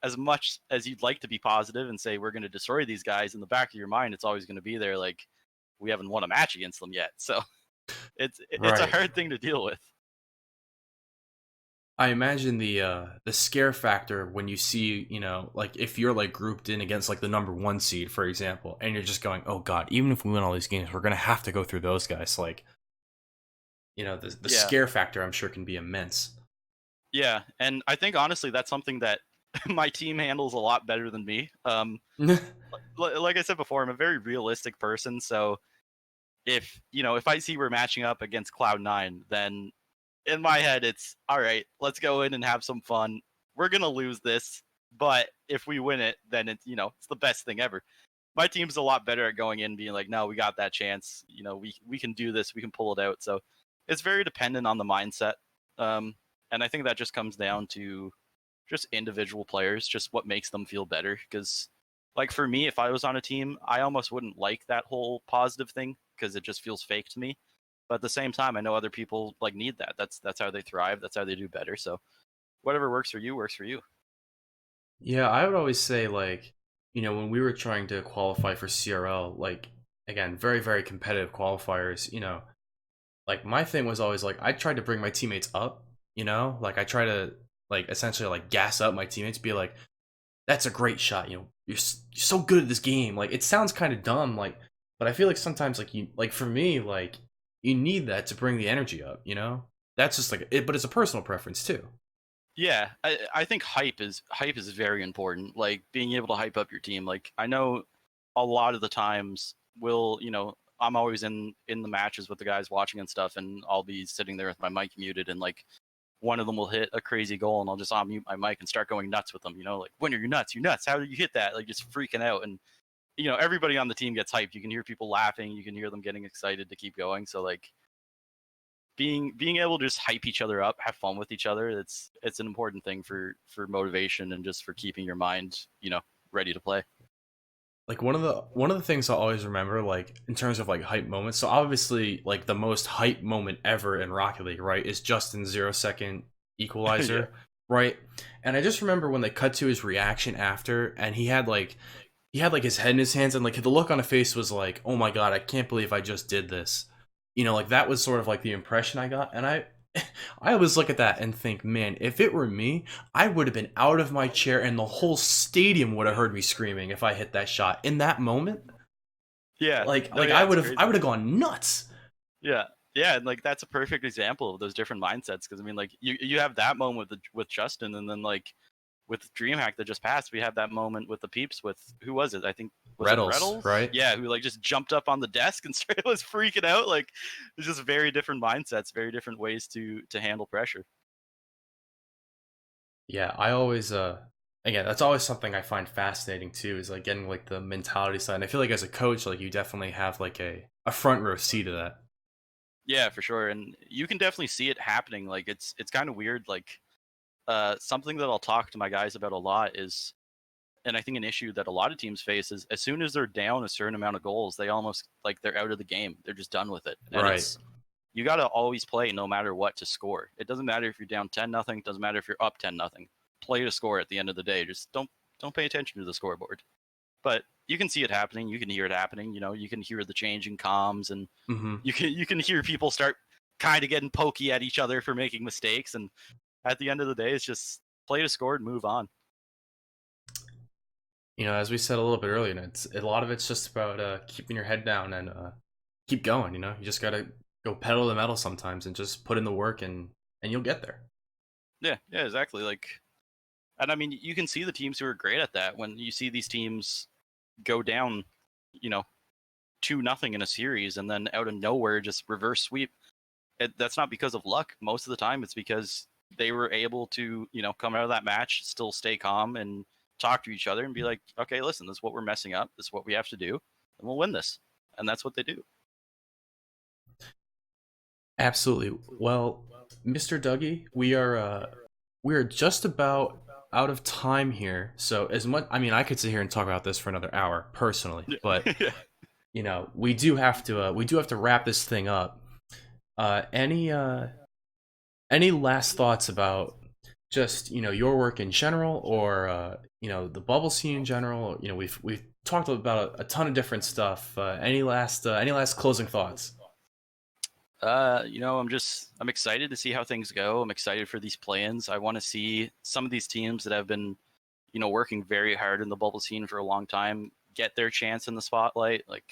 as much as you'd like to be positive and say we're going to destroy these guys, in the back of your mind, it's always going to be there. Like we haven't won a match against them yet, so it's a Right. hard thing to deal with. I imagine the scare factor when you see, like if you're like grouped in against like the number one seed, for example, and you're just going, oh god, even if we win all these games, we're gonna have to go through those guys. Like, the Yeah, scare factor I'm sure can be immense. yeah, and I think honestly that's something that my team handles a lot better than me. Like I said before, I'm a very realistic person, so if I see we're matching up against Cloud9, then in my head it's all right, let's go in and have some fun. We're gonna lose this, but if we win it, then it's the best thing ever. My team's a lot better at going in being like, no, we got that chance. We can do this, we can pull it out. So it's very dependent on the mindset. um, and I think that just comes down to just individual players, just what makes them feel better. Because, like for me, if I was on a team, I almost wouldn't like that whole positive thing because it just feels fake to me. But at the same time, I know other people like need that. That's how they thrive. That's how they do better. So whatever works for you works for you. Yeah, I would always say like, when we were trying to qualify for CRL, like again, very, very competitive qualifiers, like my thing was always like I tried to bring my teammates up, like I try to like essentially like gas up my teammates, be like, that's a great shot, you're so good at this game. Like it sounds kind of dumb, like, but I feel like sometimes like like for me, like you need that to bring the energy up, That's just like it, but it's a personal preference too. Yeah, I think hype is very important. Like being able to hype up your team. Like I know a lot of the times I'm always in the matches with the guys watching and stuff, and I'll be sitting there with my mic muted, and like one of them will hit a crazy goal, and I'll just unmute my mic and start going nuts with them. Like, when are you nuts? You nuts? How did you hit that? Like just freaking out, and everybody on the team gets hyped. You can hear people laughing. You can hear them getting excited to keep going. So like being able to just hype each other up, have fun with each other. It's an important thing for motivation and just for keeping your mind, ready to play. Like one of the things I'll always remember, like in terms of like hype moments. So obviously, like the most hype moment ever in Rocket League, right, is Justin's 0 second Yeah. equalizer, right? And I just remember when they cut to his reaction after, and he had like his head in his hands, and like the look on his face was like, oh my god, I can't believe I just did this. Like that was sort of like the impression I got, and I always look at that and think, man, if it were me, I would have been out of my chair and the whole stadium would have heard me screaming if I hit that shot in that moment. Yeah. Like No, like yeah, I it's would have I crazy. would have gone nuts. Yeah. Yeah, and like that's a perfect example of those different mindsets because I mean like you have that moment with Justin, and then like with DreamHack that just passed, we had that moment with the peeps with who was it? I think was it Reddles, Reddles? right? Yeah, who like just jumped up on the desk and straight was freaking out. Like it's just very different mindsets, very different ways to handle pressure. Yeah, I always again, that's always something I find fascinating too, is like getting like the mentality side. And I feel like as a coach, like you definitely have like a front row seat of that. Yeah, for sure. And you can definitely see it happening. Like it's kind of weird. Like something that I'll talk to my guys about a lot is, and I think an issue that a lot of teams face is as soon as they're down a certain amount of goals, they almost like they're out of the game. They're just done with it. And Right. it's you got to always play no matter what to score. It doesn't matter if you're down 10-0, doesn't matter if you're up 10-0. Play to score at the end of the day. Just don't pay attention to the scoreboard. But you can see it happening. You can hear it happening. You can hear the changing comms, and Mhm. you can hear people start kind of getting pokey at each other for making mistakes. And at the end of the day, it's just play to score and move on. As we said a little bit earlier, it's a lot of it's just about keeping your head down and keep going. You just gotta go pedal to the metal sometimes and just put in the work, and you'll get there. Yeah, yeah, exactly. Like, and I mean, you can see the teams who are great at that when you see these teams go down, you know, 2-0 in a series, and then out of nowhere just reverse sweep. That's not because of luck. Most of the time, it's because they were able to, come out of that match, still stay calm and talk to each other and be like, okay, listen, this is what we're messing up. This is what we have to do, and we'll win this. And that's what they do. Absolutely. Well, Mr. Duggy, we are we're just about out of time here. So as much, I mean, I could sit here and talk about this for another hour personally, but Yeah. we do have to wrap this thing up. Uh, any uh, any last thoughts about just your work in general, or the bubble scene in general? We've talked about a ton of different stuff. Any last closing thoughts? I'm excited to see how things go. I'm excited for these plans. I want to see some of these teams that have been, working very hard in the bubble scene for a long time get their chance in the spotlight. Like,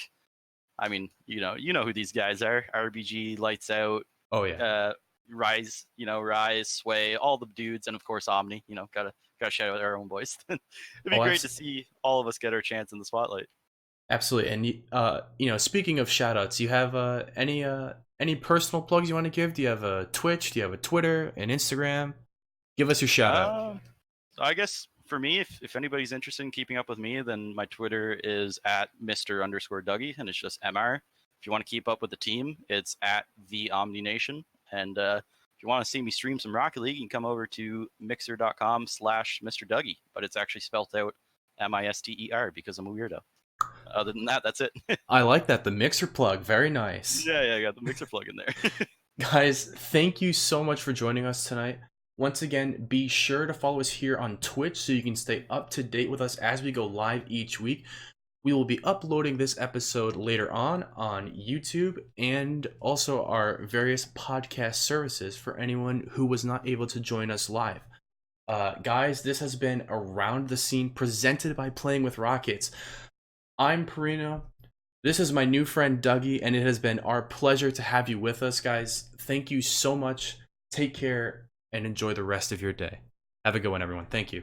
I mean, you know who these guys are: RBG, Lights Out, Oh yeah, uh, Rise, Sway, all the dudes, and of course Omni. Gotta shout out our own boys. It'd be oh great to see all of us get our chance in the spotlight. absolutely. And speaking of shout outs, you have any personal plugs you want to give? Do you have a Twitch? Do you have a Twitter, an Instagram? Give us your shout out. I guess for me, if anybody's interested in keeping up with me, then my Twitter is at Mr_Duggy, and it's just MR. If you want to keep up with the team, it's at the Omni Nation. And if you want to see me stream some Rocket League, you can come over to mixer.com/Mr. Duggy, but it's actually spelt out Mister because I'm a weirdo. Other than that, that's it. I like that, the mixer plug. Very nice. Yeah, I got the mixer plug in there. Guys, thank you so much for joining us tonight. Once again, be sure to follow us here on Twitch so you can stay up to date with us as we go live each week. We will be uploading this episode later on YouTube and also our various podcast services for anyone who was not able to join us live. Guys, this has been Around the Scene presented by Playing with Rockets. I'm Perino. This is my new friend Duggy, and it has been our pleasure to have you with us, guys. Thank you so much. Take care and enjoy the rest of your day. Have a good one, everyone. Thank you.